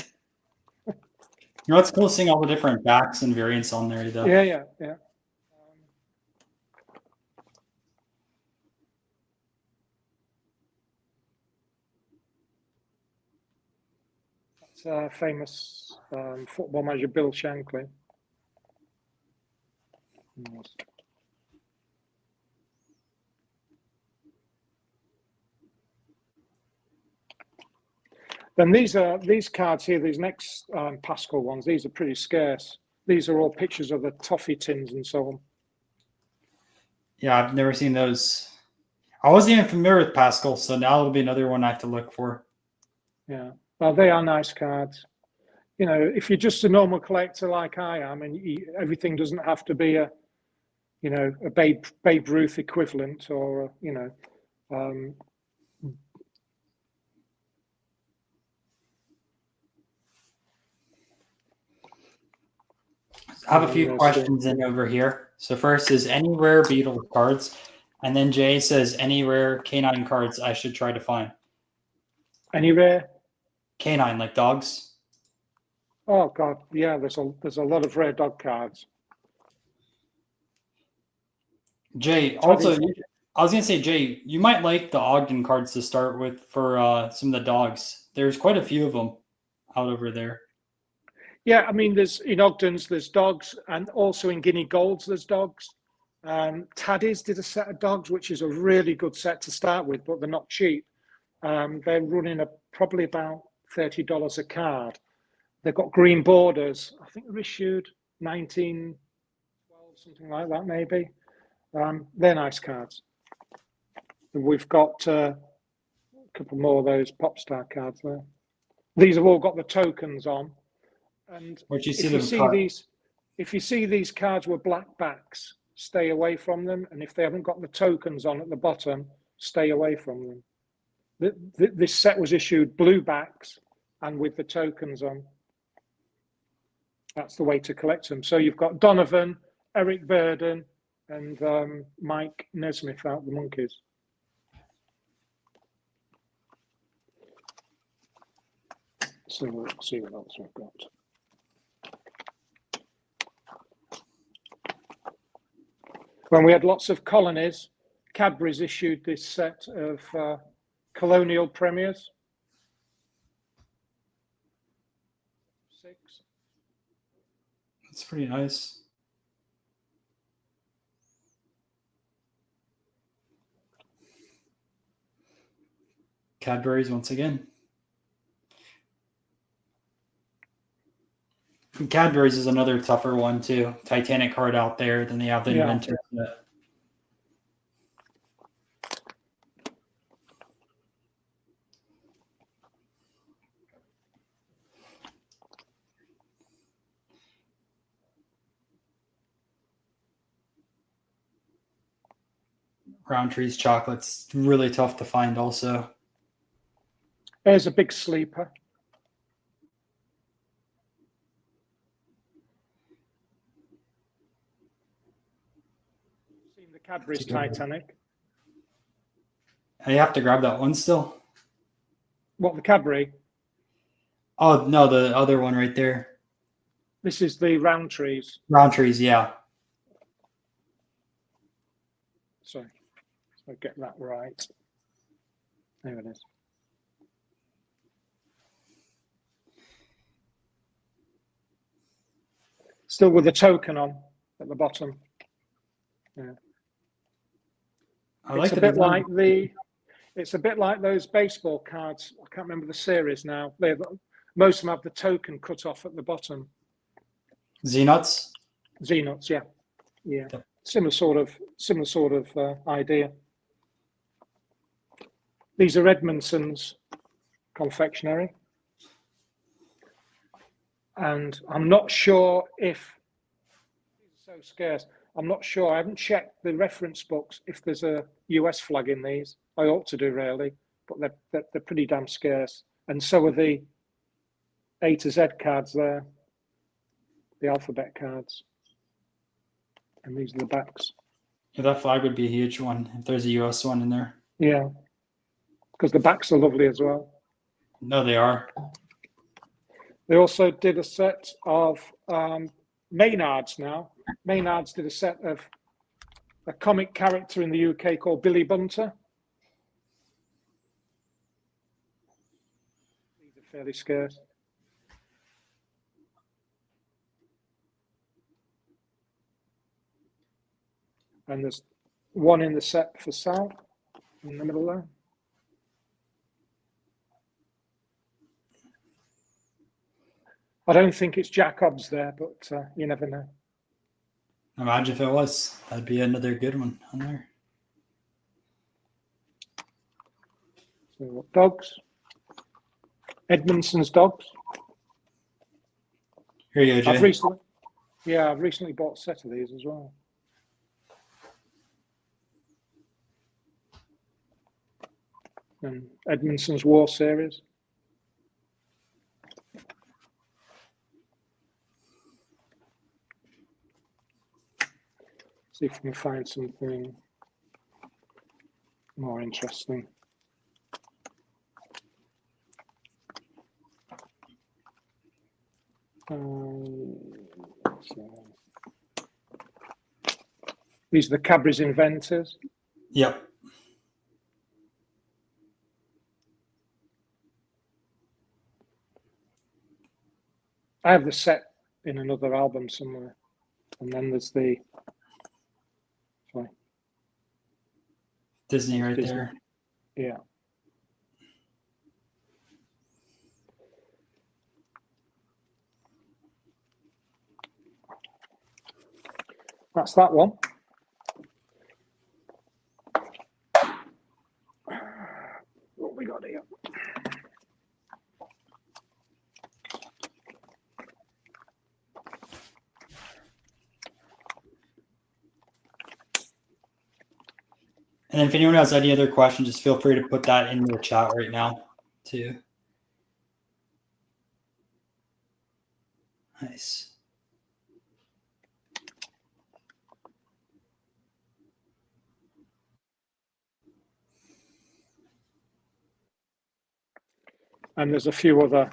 You know, it's cool seeing all the different backs and variants on there, though. Yeah. That's famous football manager Bill Shankly. Then these cards here, these next Pascal ones, these are pretty scarce. These are all pictures of the toffee tins and so on. Yeah, I've never seen those. I wasn't even familiar with Pascal, so now it'll be another one I have to look for. Yeah, well, they are nice cards. You know, if you're just a normal collector like I am, and everything doesn't have to be a Babe Ruth equivalent, or I have a few questions in over here. So first is any rare Beatles cards, and then Jay says any rare canine cards I should try to find. Any rare canine, like dogs? Oh God, yeah. There's a lot of rare dog cards. Jay, also, I was gonna say, Jay, you might like the Ogden cards to start with for some of the dogs. There's quite a few of them out over there. Yeah, I mean, there's in Ogden's, there's dogs, and also in Guinea Golds, there's dogs. Taddy's did a set of dogs, which is a really good set to start with, but they're not cheap. They're running probably about $30 a card. They've got green borders. I think they're issued 1912, something like that, maybe. They're nice cards. And we've got a couple more of those pop star cards there. These have all got the tokens on. And if you see these cards with black backs, stay away from them. And if they haven't got the tokens on at the bottom, stay away from them. This set was issued blue backs and with the tokens on. That's the way to collect them. So you've got Donovan, Eric Burden, and Mike Nesmith out the Monkeys. So we'll see what else we've got. When we had lots of colonies, Cadbury's issued this set of colonial premiers. 6. That's pretty nice. Cadbury's once again. Cadbury's is another tougher one too. Titanic card out there. Then they have the inventor. Roundtree's chocolate's really tough to find also. There's a big sleeper. Seen the Cadbury's Titanic. You have to grab that one still. What, the Cadbury? Oh no, the other one right there. This is the Roundtree's. Roundtree's, yeah. Sorry, so I get that right. There it is. Still with the token on. at the bottom. Yeah. I like It's a the bit design. like it's a bit like those baseball cards. I can't remember the series now. Most of them have the token cut off at the bottom. Z-Nuts. Z-Nuts, yeah. Yep. Similar sort of idea. These are Edmondson's confectionery. And I'm not sure if, these are so scarce, I'm not sure, I haven't checked the reference books if there's a US flag in these. I ought to do really, but they're pretty damn scarce. And so are the A to Z cards there, the alphabet cards. And these are the backs. Yeah, that flag would be a huge one if there's a US one in there. Yeah, because the backs are lovely as well. No, they are. They also did a set of Maynards now. Maynards did a set of a comic character in the UK called Billy Bunter. These are fairly scarce. And there's one in the set for Sal in the middle there. I don't think it's Jacobs there, but you never know. Imagine if it was. That'd be another good one on there. So dogs. Edmondson's dogs. Here you go, Jay. I've recently bought a set of these as well. And Edmondson's War Series. See if we can find something more interesting. These are the Cadbury's Inventors. Yep. I have the set in another album somewhere. And then there's the Disney right Disney. there. Yeah. That's that one. What we got here? And then if anyone has any other questions, just feel free to put that in the chat right now too. Nice. And there's a few other.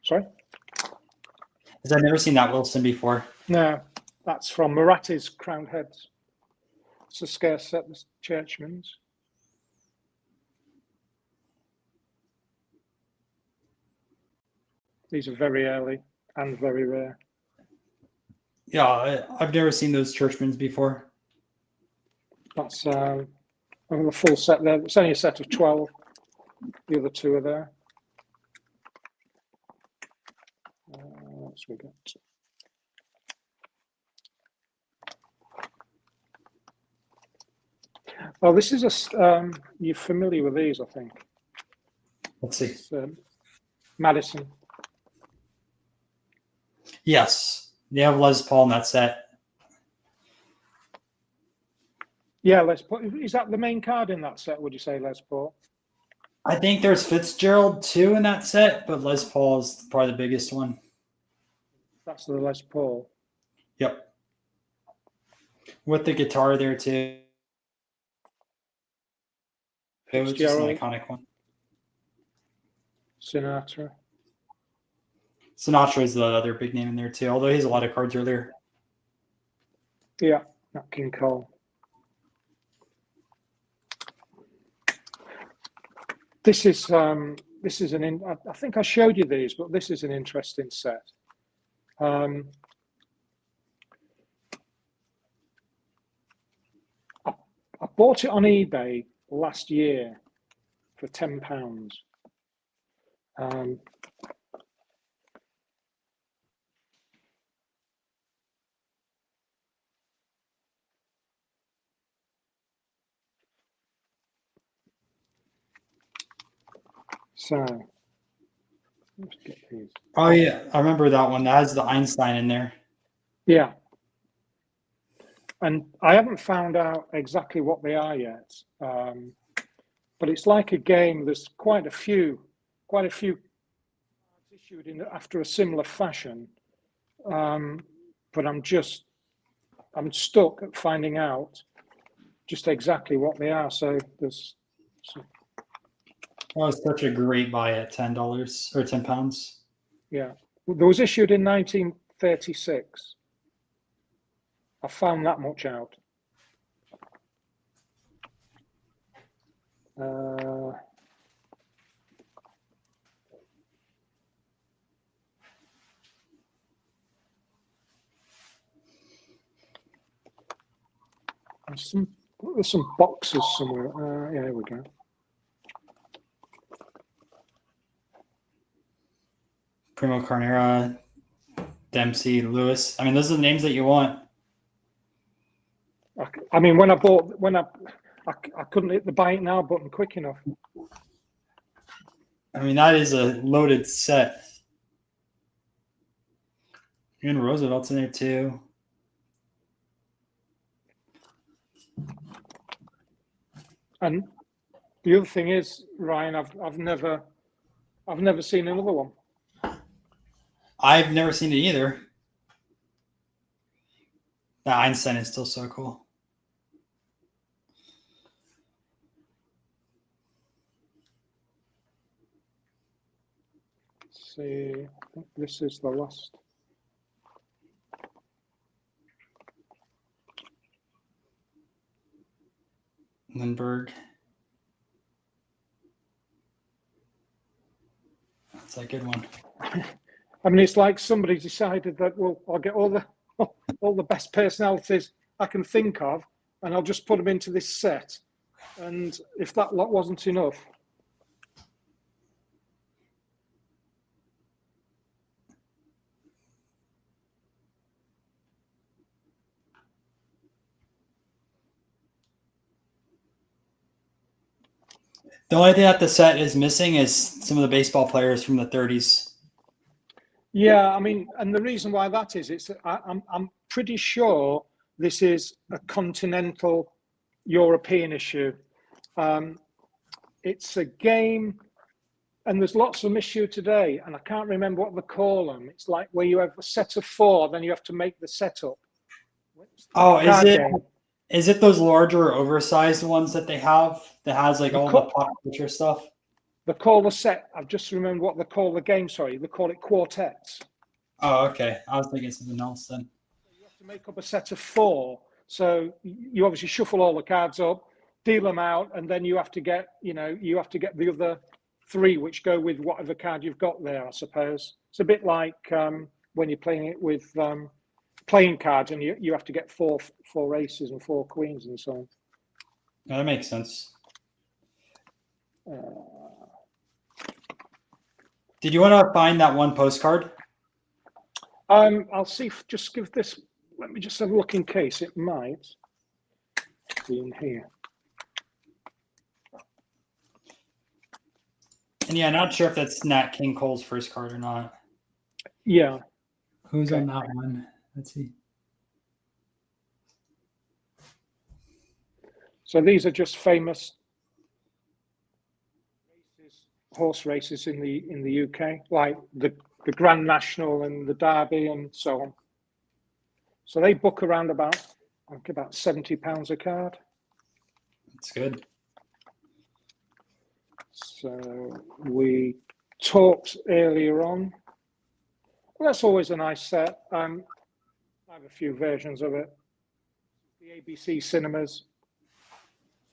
Sorry? Because I've never seen that Wilson before. No, that's from Marathis Crowned Heads. It's a scarce set of Churchman's. These are very early and very rare. Yeah, I've never seen those Churchmans before. That's the full set there. It's only a set of 12. The other two are there. What's we got? Oh, this is a. You're familiar with these, I think. Let's see. It's, Madison. Yes, they have Les Paul in that set. Yeah, Les Paul. Is that the main card in that set? Would you say Les Paul? I think there's Fitzgerald too in that set, but Les Paul is probably the biggest one. That's the Les Paul. Yep. With the guitar there too. It was just an iconic one. Sinatra. Sinatra is the other big name in there too, although he has a lot of cards earlier. Yeah, Nat King Cole. This is I think I showed you these, but this is an interesting set. I bought it on eBay last year for £10. So let's get these. Oh yeah, I remember that one. That has the Einstein in there. Yeah. And I haven't found out exactly what they are yet. But it's like a game. There's quite a few issued in after a similar fashion. But I'm stuck at finding out just exactly what they are. So there's That was such a great buy at $10 or £10. yeah. There was issued in 1936. I found that much out. There's some boxes somewhere. Yeah, here we go. Primo Carnera, Dempsey, Lewis. I mean, those are the names that you want. I mean, I couldn't hit the buy it now button quick enough. I mean, that is a loaded set. And Roosevelt's in there too. And the other thing is, Ryan, I've never seen another one. I've never seen it either. The Einstein is still so cool. Let's see, I think this is the last. Lindbergh. That's a good one. I mean, it's like somebody decided that, well, I'll get all the best personalities I can think of, and I'll just put them into this set. And if that lot wasn't enough, The only thing that the set is missing is some of the baseball players from the 30s. yeah, I mean, and the reason why that is, I'm pretty sure this is a continental European issue. It's a game, and there's lots of them issued today, and I can't remember what they call them. It's like where you have a set of 4, then you have to make the setup. Oh, is it those larger, oversized ones that they have that has like all the pop culture stuff? They call the set. I've just remembered what they call the game. Sorry, they call it quartets. Oh, okay. I was thinking something else then. You have to make up a set of 4. So you obviously shuffle all the cards up, deal them out, and then you have to get the other 3 which go with whatever card you've got there. I suppose it's a bit like when you're playing it with playing cards, and you have to get 4 aces and 4 queens and so on. No, that makes sense. Did you want to find that one postcard? I'll see. Just give this. Let me just have a look in case it might be in here. And yeah, not sure if that's Nat King Cole's first card or not. Yeah. Who's on that one? Let's see. So these are just famous horse races in the UK, like the Grand National and the Derby and so on. So they book around about £70 a card. That's good. So we talked earlier on. Well, that's always a nice set. I have a few versions of it. The ABC Cinemas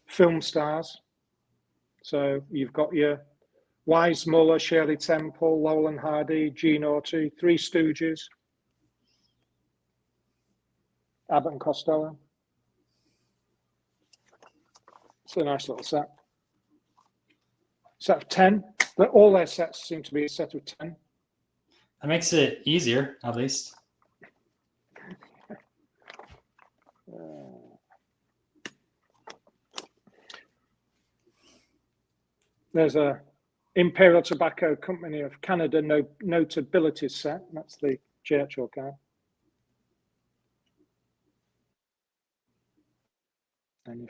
film stars. So you've got your Wise Muller, Shirley Temple, Laurel and Hardy, Gene Autry, Three Stooges, Abbott and Costello. It's a nice little set. Set of 10. But all their sets seem to be a set of 10. That makes it easier, at least. There's a Imperial Tobacco Company of Canada Notabilities set. That's the Churchill card. And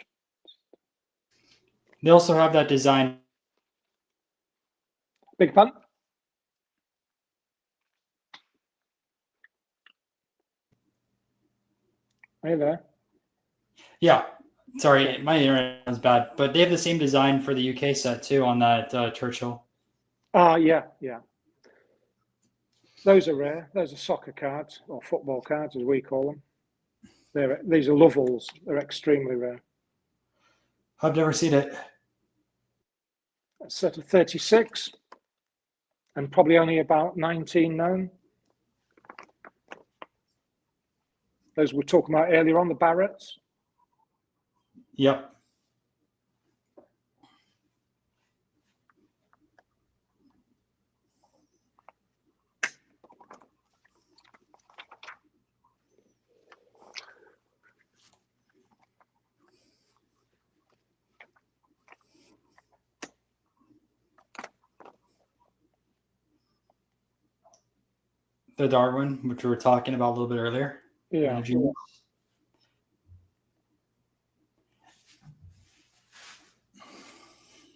They also have that design. big pun. Are you there? Yeah. Sorry, my internet was bad. But they have the same design for the UK set, too, on that Churchill. Yeah. Those are rare. Those are soccer cards, or football cards, as we call them. These are Lovells. They're extremely rare. I've never seen it. A set of 36, and probably only about 19 known. Those we were talking about earlier on, the Barretts. Yep. The Darwin, which we were talking about a little bit earlier. Yeah.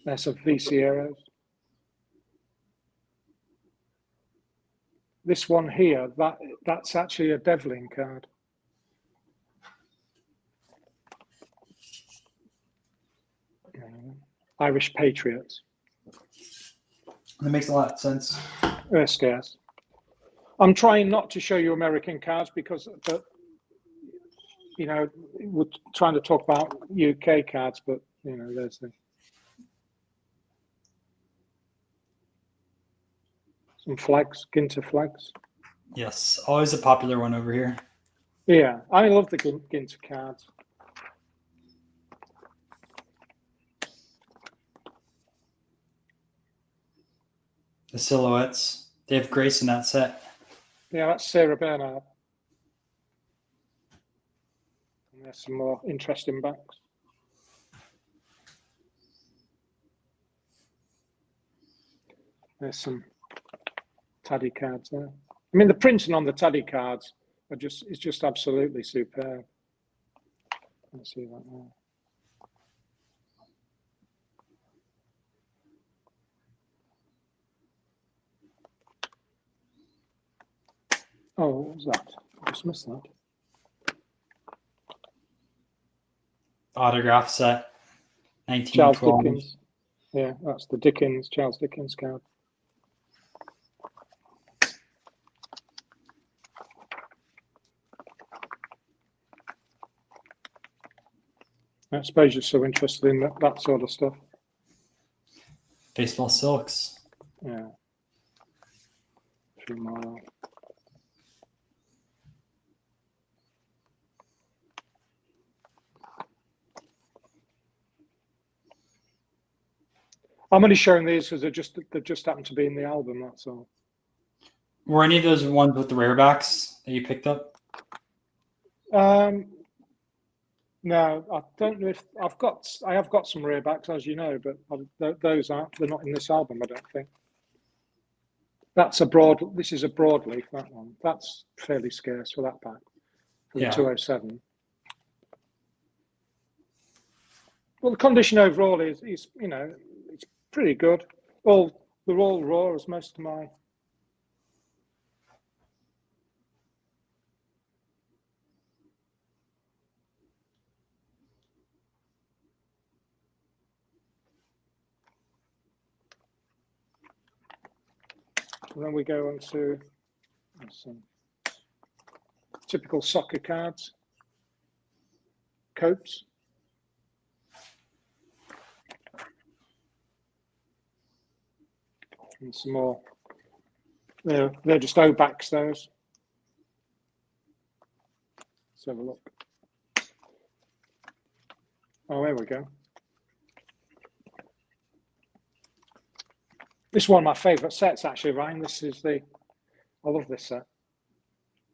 There's some VC arrows. This one here, that's actually a Devlin card. Irish Patriots. That makes a lot of sense. They're scarce. I'm trying not to show you American cards because, we're trying to talk about UK cards, but, there's some flags, Ginter flags. Yes, always a popular one over here. Yeah, I love the Ginter cards. The silhouettes. They have Grace in that set. Yeah, that's Sarah Bernard. And there's some more interesting backs. There's some Taddy cards there. I mean, the printing on the Taddy cards is just absolutely superb. Let's see that now. Oh, what was that? I just missed that. Autograph set. Charles 1912. Dickens. Yeah, that's the Charles Dickens card. I suppose you're so interested in that sort of stuff. Baseball silks. Yeah. A few more. I'm only showing these because they just happen to be in the album. That's all. Were any of those ones with the rarebacks that you picked up? No, I don't know if I have got some rarebacks, as you know, but they're not in this album, I don't think. This is a broadleaf, that one. That's fairly scarce for that back. For the 207. Well, the condition overall is it's pretty good. They're all raw, as most of my. And then we go on to some typical soccer cards. Copes. And some more. They're just O-backs, those. Let's have a look. Oh, there we go. This is one of my favorite sets, actually, Ryan. I love this set.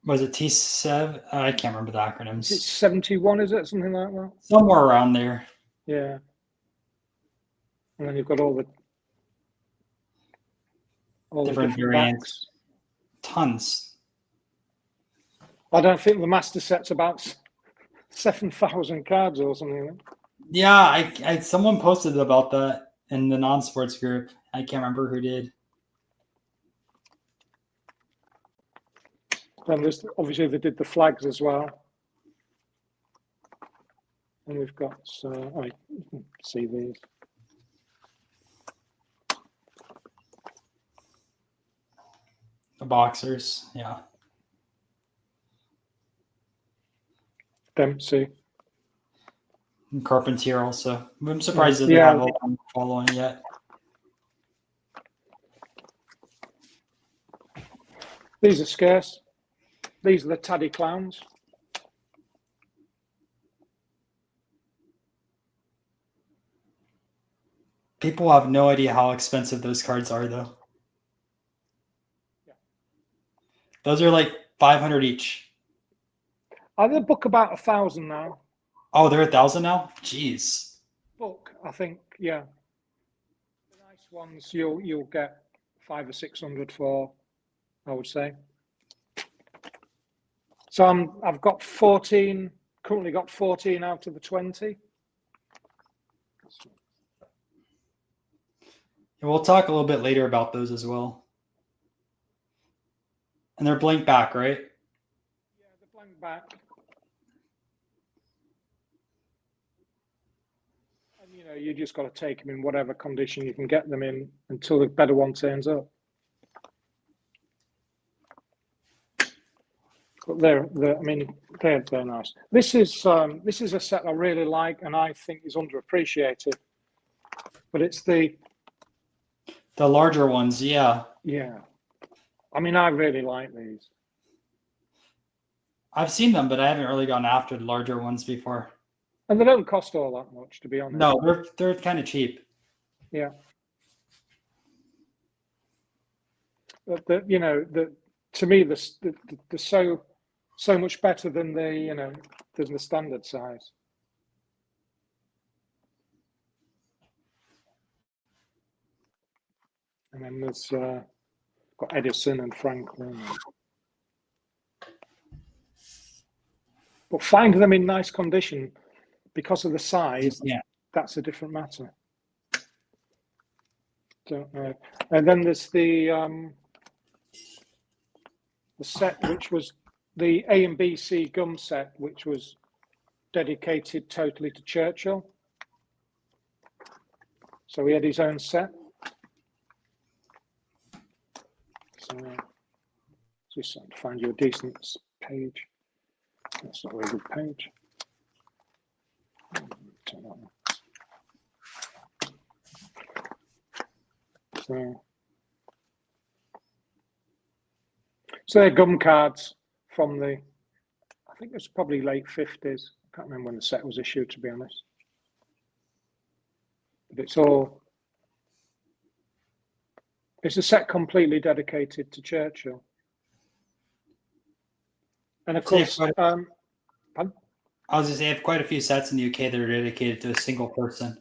Was it T7? I can't remember the acronyms. It's 71, is it? Something like that? Somewhere around there. Yeah. And then you've got all the different variants. backs. Tons. I don't think the master set's about 7,000 cards or something. Yeah, I someone posted about that in the non-sports group. I can't remember who did. Then there's obviously they did the flags as well. And we've got, you can see these. The boxers, yeah. Dempsey. And Carpentier also. I'm surprised that they have a long following yet. These are scarce. These are the Taddy Clowns. People have no idea how expensive those cards are, though. Yeah. Those are like 500 each. Are they book about 1,000 now? Oh, they're 1,000 now? Jeez. Book, I think, yeah. The nice ones you'll get 500 or 600 for, I would say. So I've got 14, currently got 14 out of the 20. And we'll talk a little bit later about those as well. And they're blank back, right? Yeah, the blank back. And you just got to take them in whatever condition you can get them in until the better one turns up. But they're nice. This is a set I really like and I think is underappreciated. But it's the larger ones, yeah. Yeah. I mean, I really like these. I've seen them, but I haven't really gone after the larger ones before. And they don't cost all that much, to be honest. No, they're kind of cheap. Yeah. But to me, they're so much better than than the standard size. And then there's got Edison and Franklin. But finding them in nice condition because of the size, that's a different matter. Don't know. And then there's the set which was the A and B C gum set, which was dedicated totally to Churchill. So he had his own set. So just trying to find you a decent page. That's not a very good page. Turn that on. So they're gum cards from I think it's probably late 50s. I can't remember when the set was issued, to be honest. But it's a set completely dedicated to Churchill. And of course, I was going to say, I have quite a few sets in the UK that are dedicated to a single person.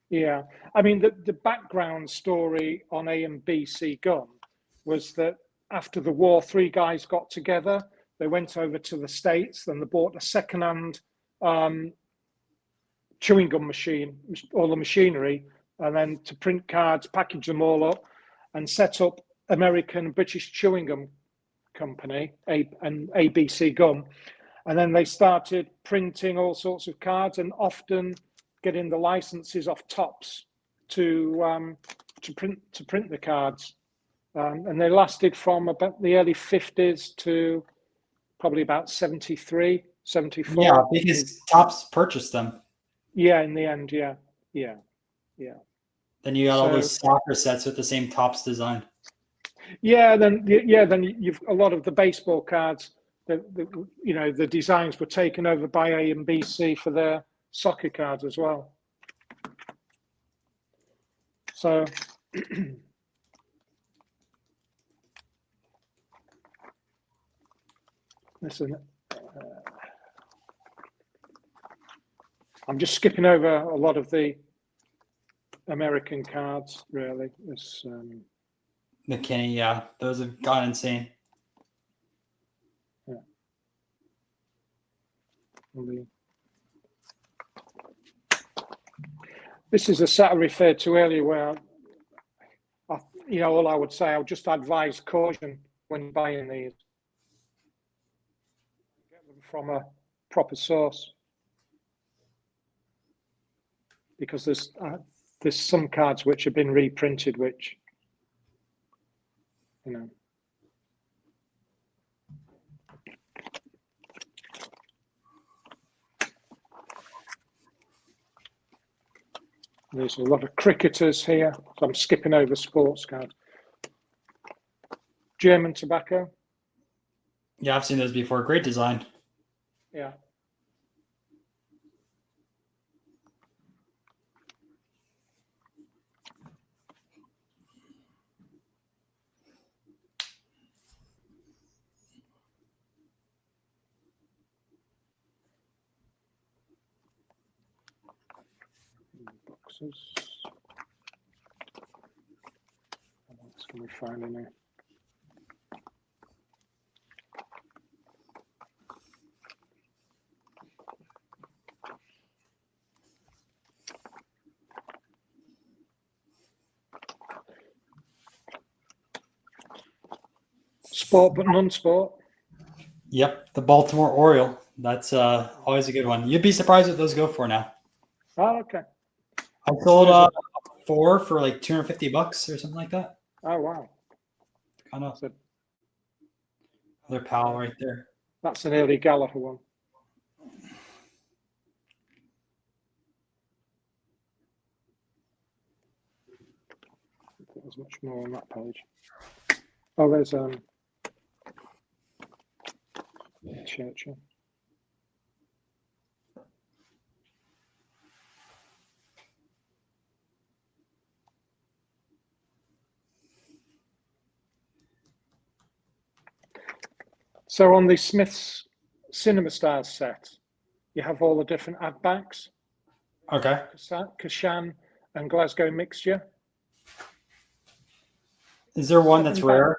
Yeah. I mean, the background story on A and B C gum was that after the war, 3 guys got together. They went over to the States, then they bought a second-hand chewing gum machine, all the machinery, and then to print cards, package them all up, and set up American British Chewing Gum Company, ABC Gum. And then they started printing all sorts of cards and often getting the licenses off Tops to print the cards. And they lasted from about the early 50s to probably about 73, 74. Yeah, because Tops purchased them. Yeah, in the end, yeah. Then you got all those soccer sets with the same Tops design. Yeah, then you've a lot of the baseball cards. The designs were taken over by A and BC for their soccer cards as well. So Listen, I'm just skipping over a lot of the American cards, really. It's, McKinney, yeah, those have gone insane. yeah. This is a set I referred to earlier where, all I would say, I'll just advise caution when buying these. Get them from a proper source. Because there's some cards which have been reprinted, which, there's a lot of cricketers here, so I'm skipping over sports cards. German tobacco. Yeah, I've seen those before. Great design. Yeah. Boxes. What else can we find in here? Sport but non-sport. Yep, the Baltimore Oriole. That's always a good one. You'd be surprised what those go for now. Oh, okay. I sold 4 for like $250 or something like that. Oh, wow. Kind of their pal right there. That's an early Gallagher one. I think there's much more on that page. Oh, there's Churchill. So on the Smith's Cinema Stars set, you have all the different ad backs. Okay. Kashan and Glasgow mixture. Is there one that's rare?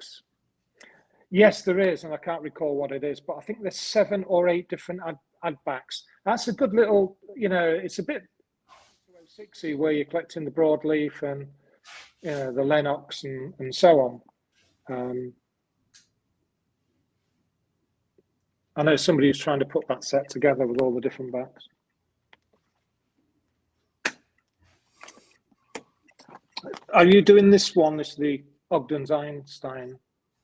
Yes, there is, and I can't recall what it is, but I think there's 7 or 8 different ad backs. That's a good little, it's a bit 206-y where you're collecting the broadleaf and the Lennox and so on. I know somebody who's trying to put that set together with all the different backs. Are you doing this one? This is the Ogden's Einstein.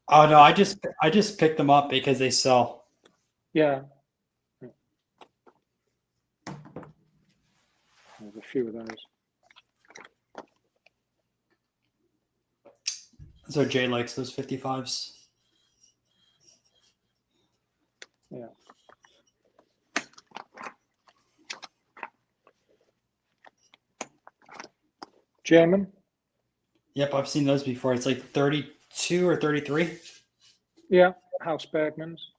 Oh no, I just picked them up because they sell. Yeah. There's a few of those. So Jay likes those 55s. Yeah. German. Yep, I've seen those before. It's like 32 or 33. Yeah, House Bergman's.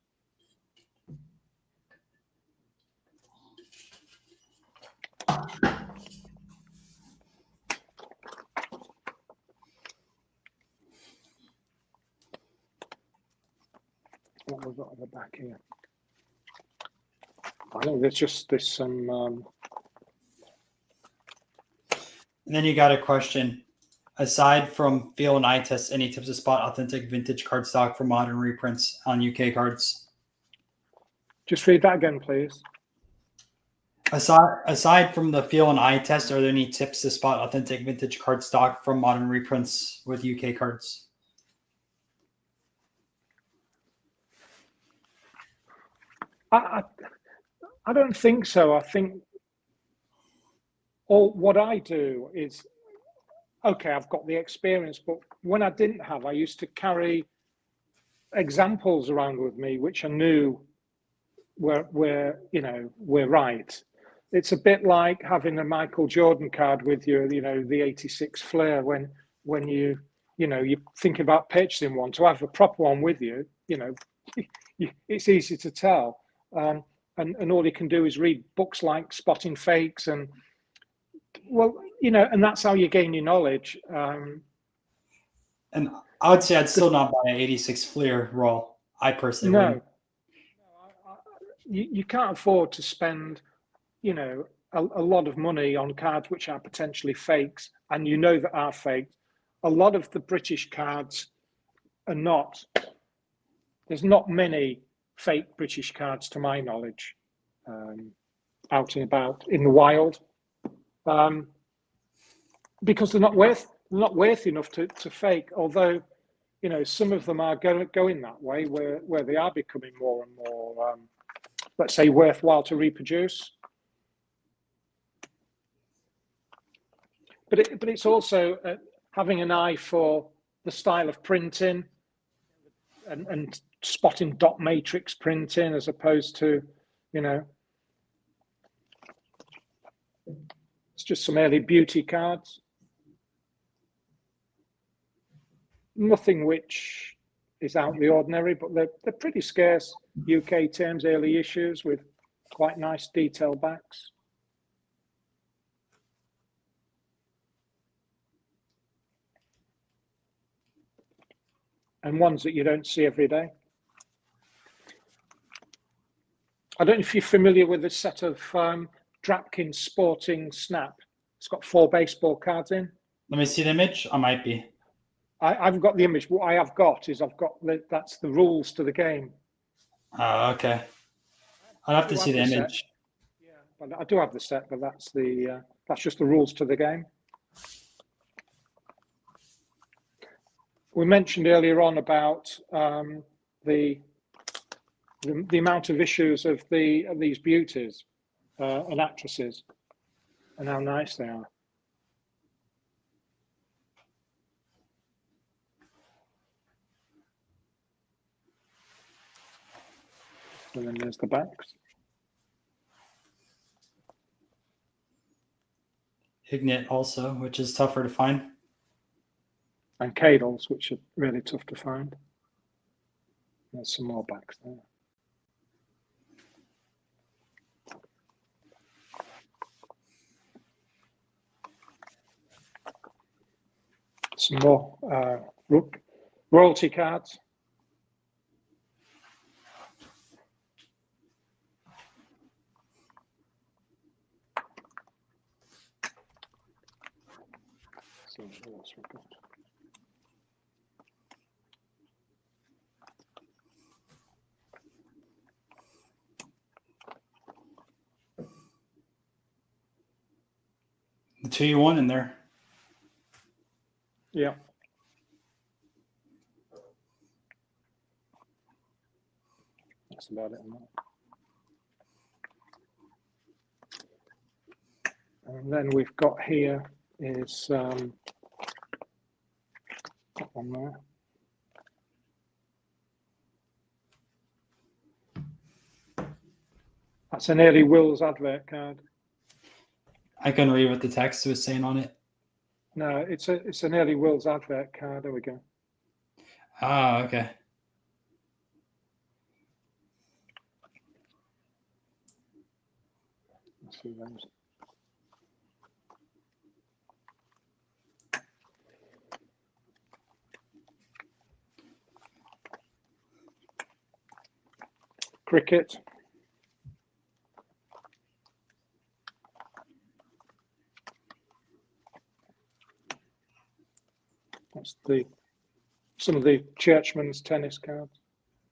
What was that on the back here? I think there's just this And then you got a question. Aside from feel and eye test, any tips to spot authentic vintage cardstock for modern reprints on UK cards? Just read that again, please. Aside from the feel and eye test, are there any tips to spot authentic vintage cardstock from modern reprints with UK cards? I don't think so. I think what I do is, okay, I've got the experience, but when I didn't have, I used to carry examples around with me, which I knew were right. It's a bit like having a Michael Jordan card with you, the 86 Flair, when you think about purchasing one, to have a proper one with you, it's easy to tell. And all you can do is read books like Spotting Fakes, and and that's how you gain your knowledge. And I would say I'd still not buy an 86 Fleer roll. I personally wouldn't. You can't afford to spend, a lot of money on cards which are potentially fakes, and that are faked. A lot of the British cards are not. There's not many fake British cards, to my knowledge, out and about in the wild, because they're not worth enough to fake. Although, some of them are going that way, where they are becoming more and more, let's say, worthwhile to reproduce. But it's also having an eye for the style of printing and spotting dot matrix printing, as opposed to, it's just some early beauty cards. Nothing which is out of the ordinary, but they're pretty scarce UK terms, early issues with quite nice detail backs. And ones that you don't see every day. I don't know if you're familiar with the set of Drapkin Sporting Snap. It's got 4 baseball cards in. Let me see the image. I might be. I've got the image. What I have got is that's the rules to the game. Oh, okay. I'd have to see the image. Yeah, but I do have the set, but that's just the rules to the game. We mentioned earlier on about the amount of issues of these beauties and actresses, and how nice they are. And then there's the backs. Ignit also, which is tougher to find. And Cadles, which are really tough to find. There's some more backs there. Some more royalty cards. So what else we've got? The 2 you want in there. Yeah. That's about it. And then we've got here is that one there. That's an early Wills advert card. I couldn't read what the text was saying on it. No, it's an early Wills advert card. There we go. Ah, okay. Let's see those. Cricket. That's some of the Churchman's tennis cards.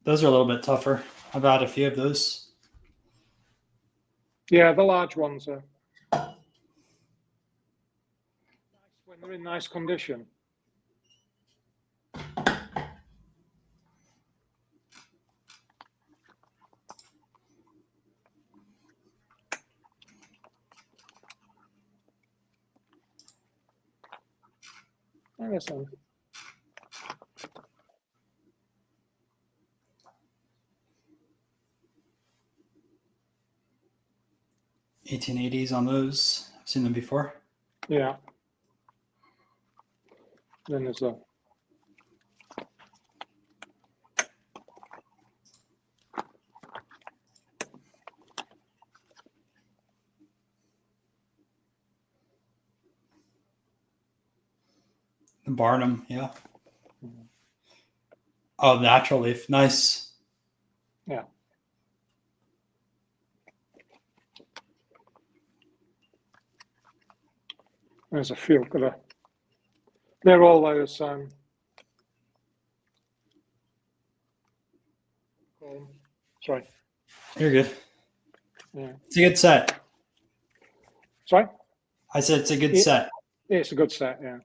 Those are a little bit tougher. I've had a few of those. Yeah, the large ones are nice when they're in nice condition. I guess so. $1880s on those. I've seen them before. Yeah. Then there's Barnum, yeah. Oh, natural leaf. Nice. Yeah. There's a few. They're all those. Sorry. You're good. Yeah. It's a good set. Sorry? I said it's a good set. Yeah, it's a good set, yeah.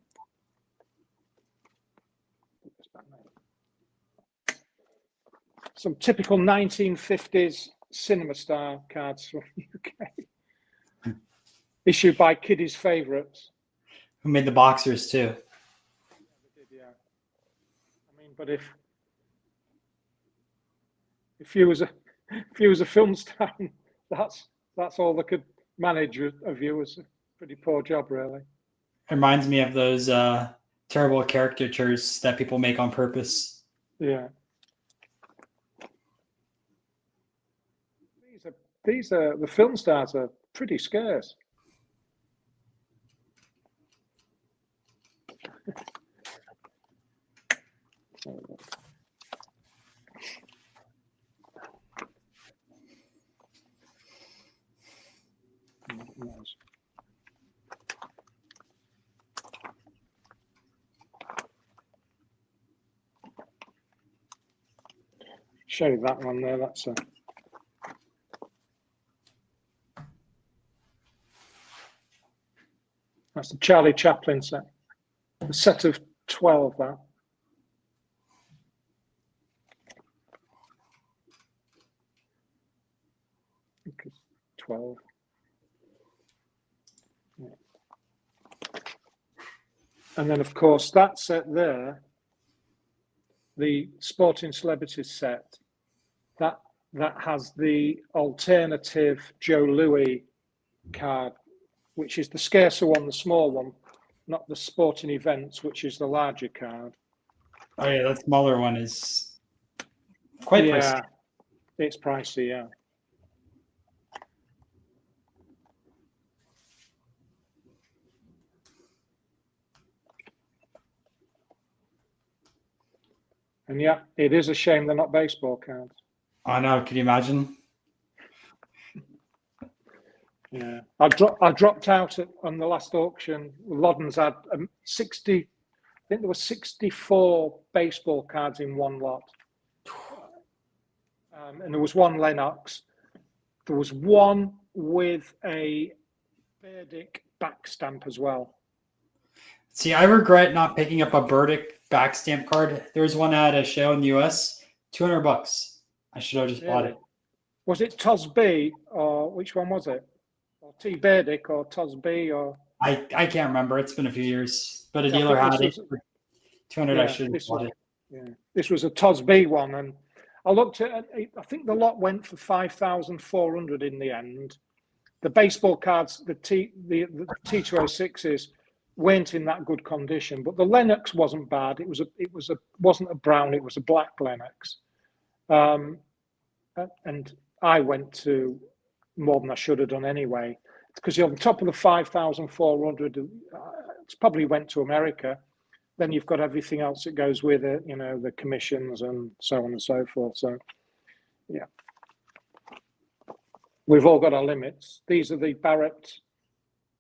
Some typical 1950s cinema star cards from the UK. Issued by Kiddy's Favourites. Who made the boxers too? Yeah. I mean, but if you was a film star, that's all they could manage of you. Was a pretty poor job, really. It reminds me of those terrible caricatures that people make on purpose. Yeah. These are the film stars are pretty scarce. Show you that one there. That's the Charlie Chaplin set. A set of 12, that. I think it's 12. Yeah. And then, of course, that set there, the Sporting Celebrities set, that has the alternative Joe Louis card, which is the scarcer one, the small one, not the Sporting Events, which is the larger card. Oh yeah, that smaller one is quite pricey. It's pricey, yeah. And yeah, it is a shame they're not baseball cards. I know. Can you imagine? Yeah, I dropped out on the last auction. Loddon's had 60. I think there were 64 baseball cards in one lot, and there was one Lennox. There was one with a Burdick back stamp as well. See, I regret not picking up a Burdick back stamp card. There was one at a show in the US, $200. I should have just bought it. Was it Tosby or which one was it? Or T. Burdick or Tosby or? I can't remember. It's been a few years, but a dealer had it for $200. I should have bought it. Yeah, this was a Tosby one, and I looked at it. I think the lot went for 5,400 in the end. The baseball cards, the T206s weren't in that good condition, but the Lennox wasn't bad. It wasn't a brown. It was a black Lennox, and I went to more than I should have done anyway, because on top of the 5,400, it's probably went to America. Then you've got everything else that goes with it, the commissions and so on and so forth. So, yeah, we've all got our limits. These are the Barrett.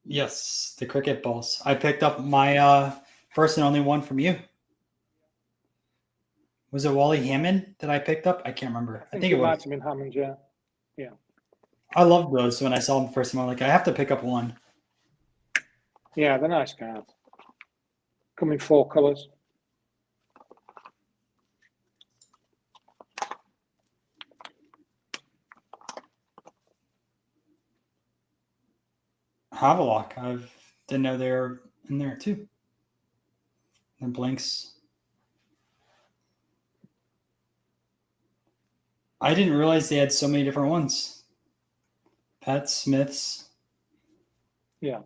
Yes, the cricket balls. I picked up my first and only one from you. Was it Wally Hammond that I picked up? I can't remember. I think it might have been Hammond, yeah. Yeah. I loved those when I saw them first. I'm like, I have to pick up one. Yeah, they're nice cards. Come in 4 colours. Havelock. I didn't know they were in there too. And blanks. I didn't realize they had so many different ones. Pat Smith's. Yeah.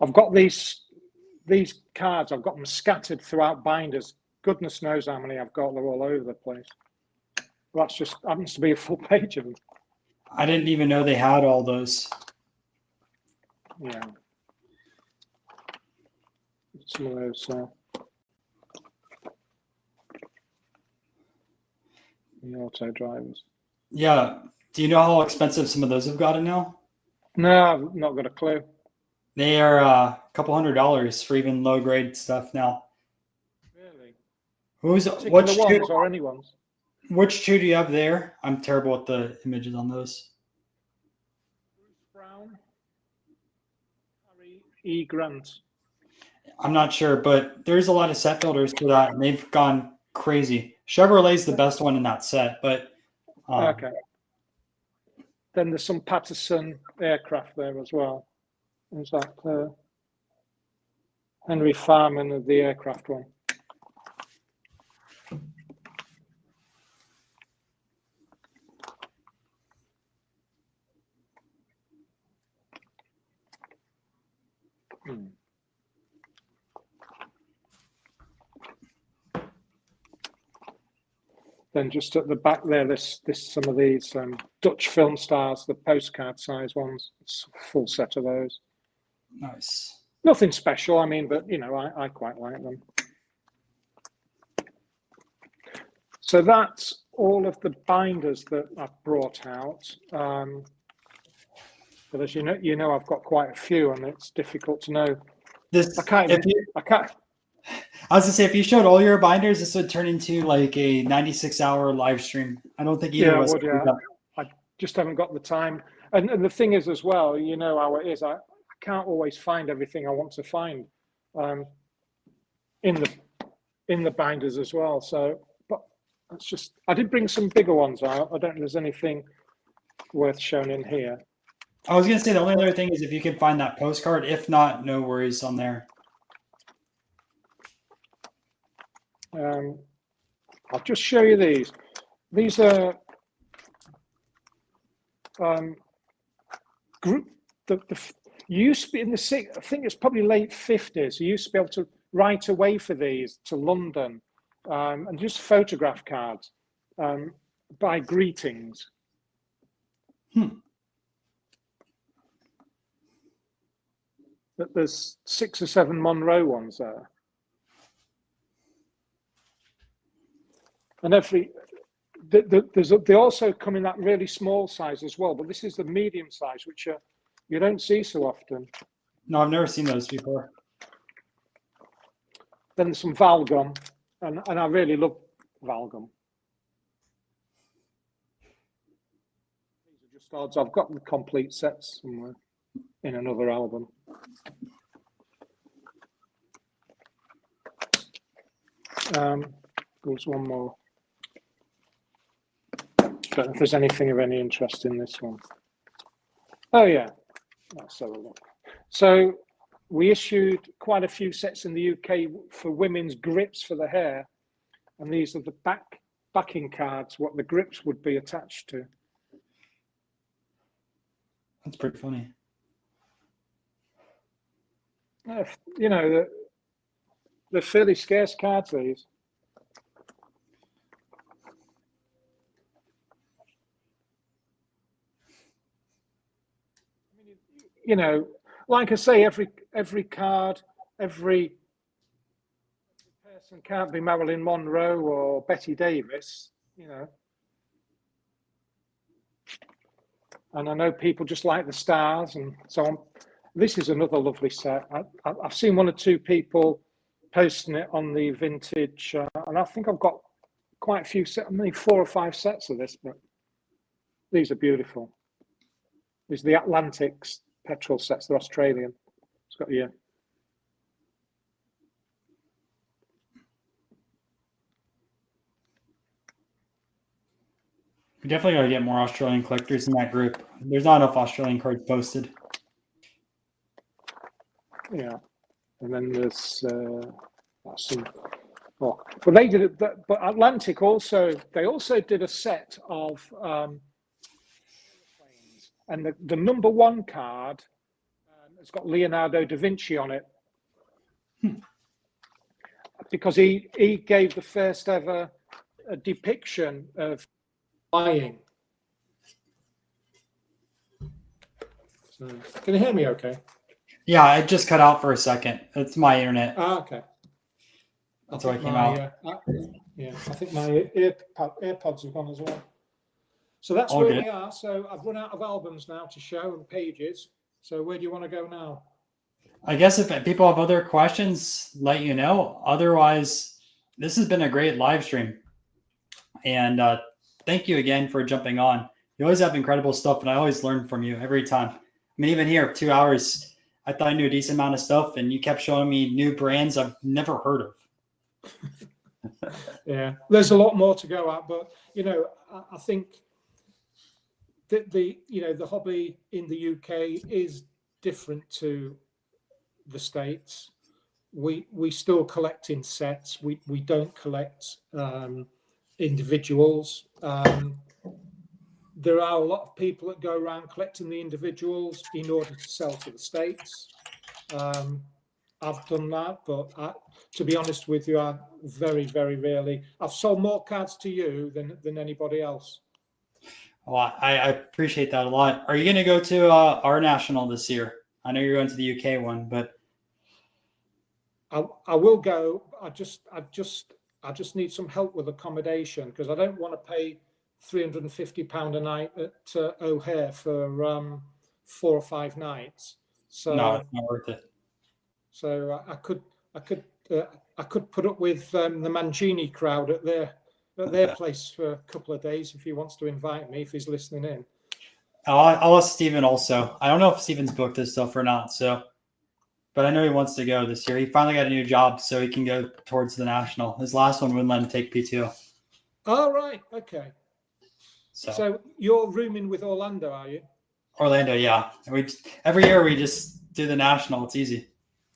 I've got these cards. I've got them scattered throughout binders. Goodness knows how many I've got. They're all over the place. Well, that's just happens to be a full page of them. I didn't even know they had all those. Yeah. Some of those. The auto drivers. Yeah. Do you know how expensive some of those have gotten now? No, I've not got a clue. They are a couple $100s for even low grade stuff now. Really? Which ones or any ones? Which two do you have there? I'm terrible with the images on those. Bruce Brown, Harry E. Grant. I'm not sure, but there's a lot of set builders for that, and they've gone crazy. Chevrolet's the best one in that set, but okay. Then there's some Patterson aircraft there as well. There's that Henry Farman of the aircraft one. Then just at the back there, there's some of these Dutch film stars, the postcard size ones. It's a full set of those. Nice. Nothing special, I mean, but you know, I quite like them. So that's all of the binders that I've brought out. But as you know, I've got quite a few, and it's difficult to know. I can't. I was gonna say, if you showed all your binders, this would turn into like a 96-hour live stream. I don't think either of us. I just haven't got the time. And the thing is, as well, you know how it is. I can't always find everything I want to find in the binders as well. So, but that's just. I did bring some bigger ones out. I don't think there's anything worth showing in here. I was gonna say the only other thing is if you can find that postcard. If not, no worries on there. I'll just show you these. These are group. You used to be in the I think it's probably late 50s. You used to be able to write away for these to London and just photograph cards by greetings. There's 6 or 7 Monroe ones there. And they also come in that really small size as well, but this is the medium size, which you don't see so often. No, I've never seen those before. Then there's some Valgum, and I really love Valgum. These are just odds. I've got the complete sets somewhere in another album. There's one more. Don't know if there's anything of any interest in this one. Oh yeah, let's have a look. So we issued quite a few sets in the UK for women's grips for the hair, and these are the backing cards, what the grips would be attached to. That's pretty funny. You know, they're fairly scarce cards, these. You know, like I say, every card, every person can't be Marilyn Monroe or Betty Davis, you know. And I know people just like the stars and so on. This is another lovely set. I've seen 1 or 2 people posting it on the vintage, and I think I've got quite a few sets, maybe 4 or 5 sets of this, but these are beautiful. These are the Atlantics petrol sets, they're Australian. It's got yeah. We definitely got to get more Australian collectors in that group. There's not enough Australian cards posted. Yeah, and then there's some. Oh, but they did it. But Atlantic also did a set of airplanes, and the number 1 card It's got Leonardo da Vinci on it. Because he gave the first ever depiction of flying. So, can you hear me okay? Yeah, I just cut out for a second. It's my internet. Okay. That's why I came out. Yeah, I think my AirPods have gone as well. So that's All where good. we are. So I've run out of albums now to show and pages. So where do you want to go now? I guess if people have other questions, let you know. Otherwise, this has been a great live stream. And thank you again for jumping on. You always have incredible stuff, and I always learn from you every time. I mean, even here, 2 hours, I thought I knew a decent amount of stuff, and you kept showing me new brands I've never heard of. Yeah, there's a lot more to go at, but I think that the hobby in the UK is different to the States. We still collect in sets. We don't collect individuals. There are a lot of people that go around collecting the individuals in order to sell to the States. I've done that, but to be honest with you, I very, very rarely. I've sold more cards to you than anybody else. Well, I appreciate that a lot. Are you going to go to our national this year? I know you're going to the UK one, but I will go. I just need some help with accommodation because I don't want to pay £350 a night at O'Hare for 4 or 5 nights. So no, it's not worth it. So I could put up with the Mancini crowd at their place for a couple of days if he wants to invite me, if he's listening in. I'll ask Steven also. I don't know if Steven's booked this stuff or not, but I know he wants to go this year. He finally got a new job, so he can go towards the national. His last one wouldn't let him take PTO. Oh, right. Okay. So you're rooming with Orlando, are you? Orlando, yeah. Every year we just do the national. It's easy.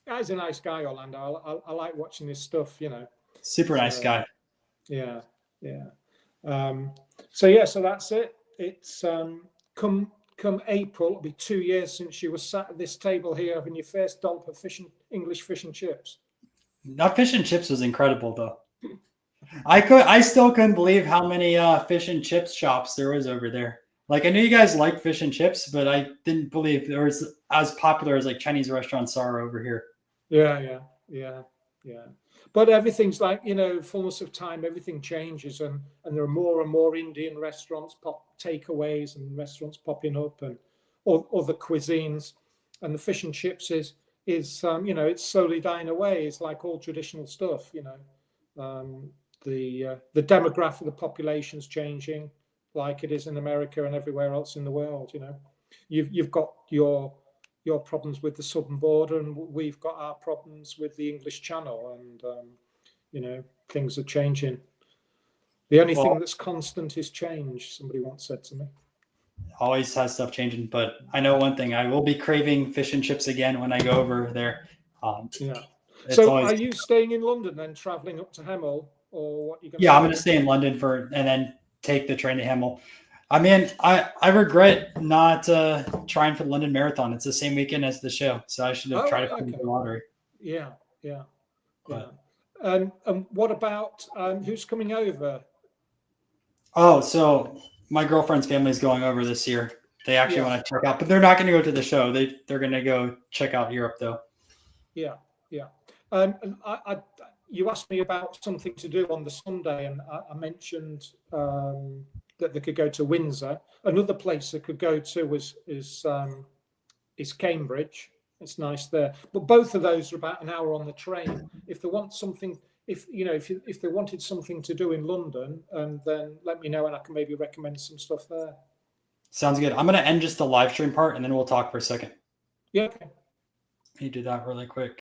Yeah, he's a nice guy, Orlando. I like watching his stuff, Super nice guy. Yeah. So that's it. It's come April, it'll be 2 years since you were sat at this table here having your first dollop of English fish and chips. That fish and chips was incredible, though. I still couldn't believe how many fish and chips shops there was over there. Like, I knew you guys liked fish and chips, but I didn't believe there was as popular as like Chinese restaurants are over here. Yeah. But everything's like, fullness of time, everything changes, and there are more and more Indian restaurants, takeaways and restaurants popping up, and other cuisines, and the fish and chips is it's slowly dying away. It's like all traditional stuff, the demographic of the population's changing, like it is in America and everywhere else in the world. You've got your problems with the southern border, and we've got our problems with the English Channel, and things are changing. The only thing that's constant is change, somebody once said to me. Always has stuff changing, but I know one thing: I will be craving fish and chips again when I go over there. So are you staying in London then, traveling up to Hemel, or what? I'm going to stay in London and then take the train to Hemel. I mean, I regret not trying for the London Marathon. It's the same weekend as the show, so I should have tried to win the lottery. Yeah. And what about who's coming over? Oh, so my girlfriend's family is going over this year. They actually want to check out, but they're not going to go to the show. They're going to go check out Europe, though. Yeah. And you asked me about something to do on the Sunday, and I mentioned that they could go to Windsor. Another place they could go to is Cambridge. It's nice there, but both of those are about an hour on the train. If they want something, if they wanted something to do in London, then let me know, and I can maybe recommend some stuff there. Sounds good. I'm going to end just the live stream part, and then we'll talk for a second. Yeah. Okay. Let me do that really quick.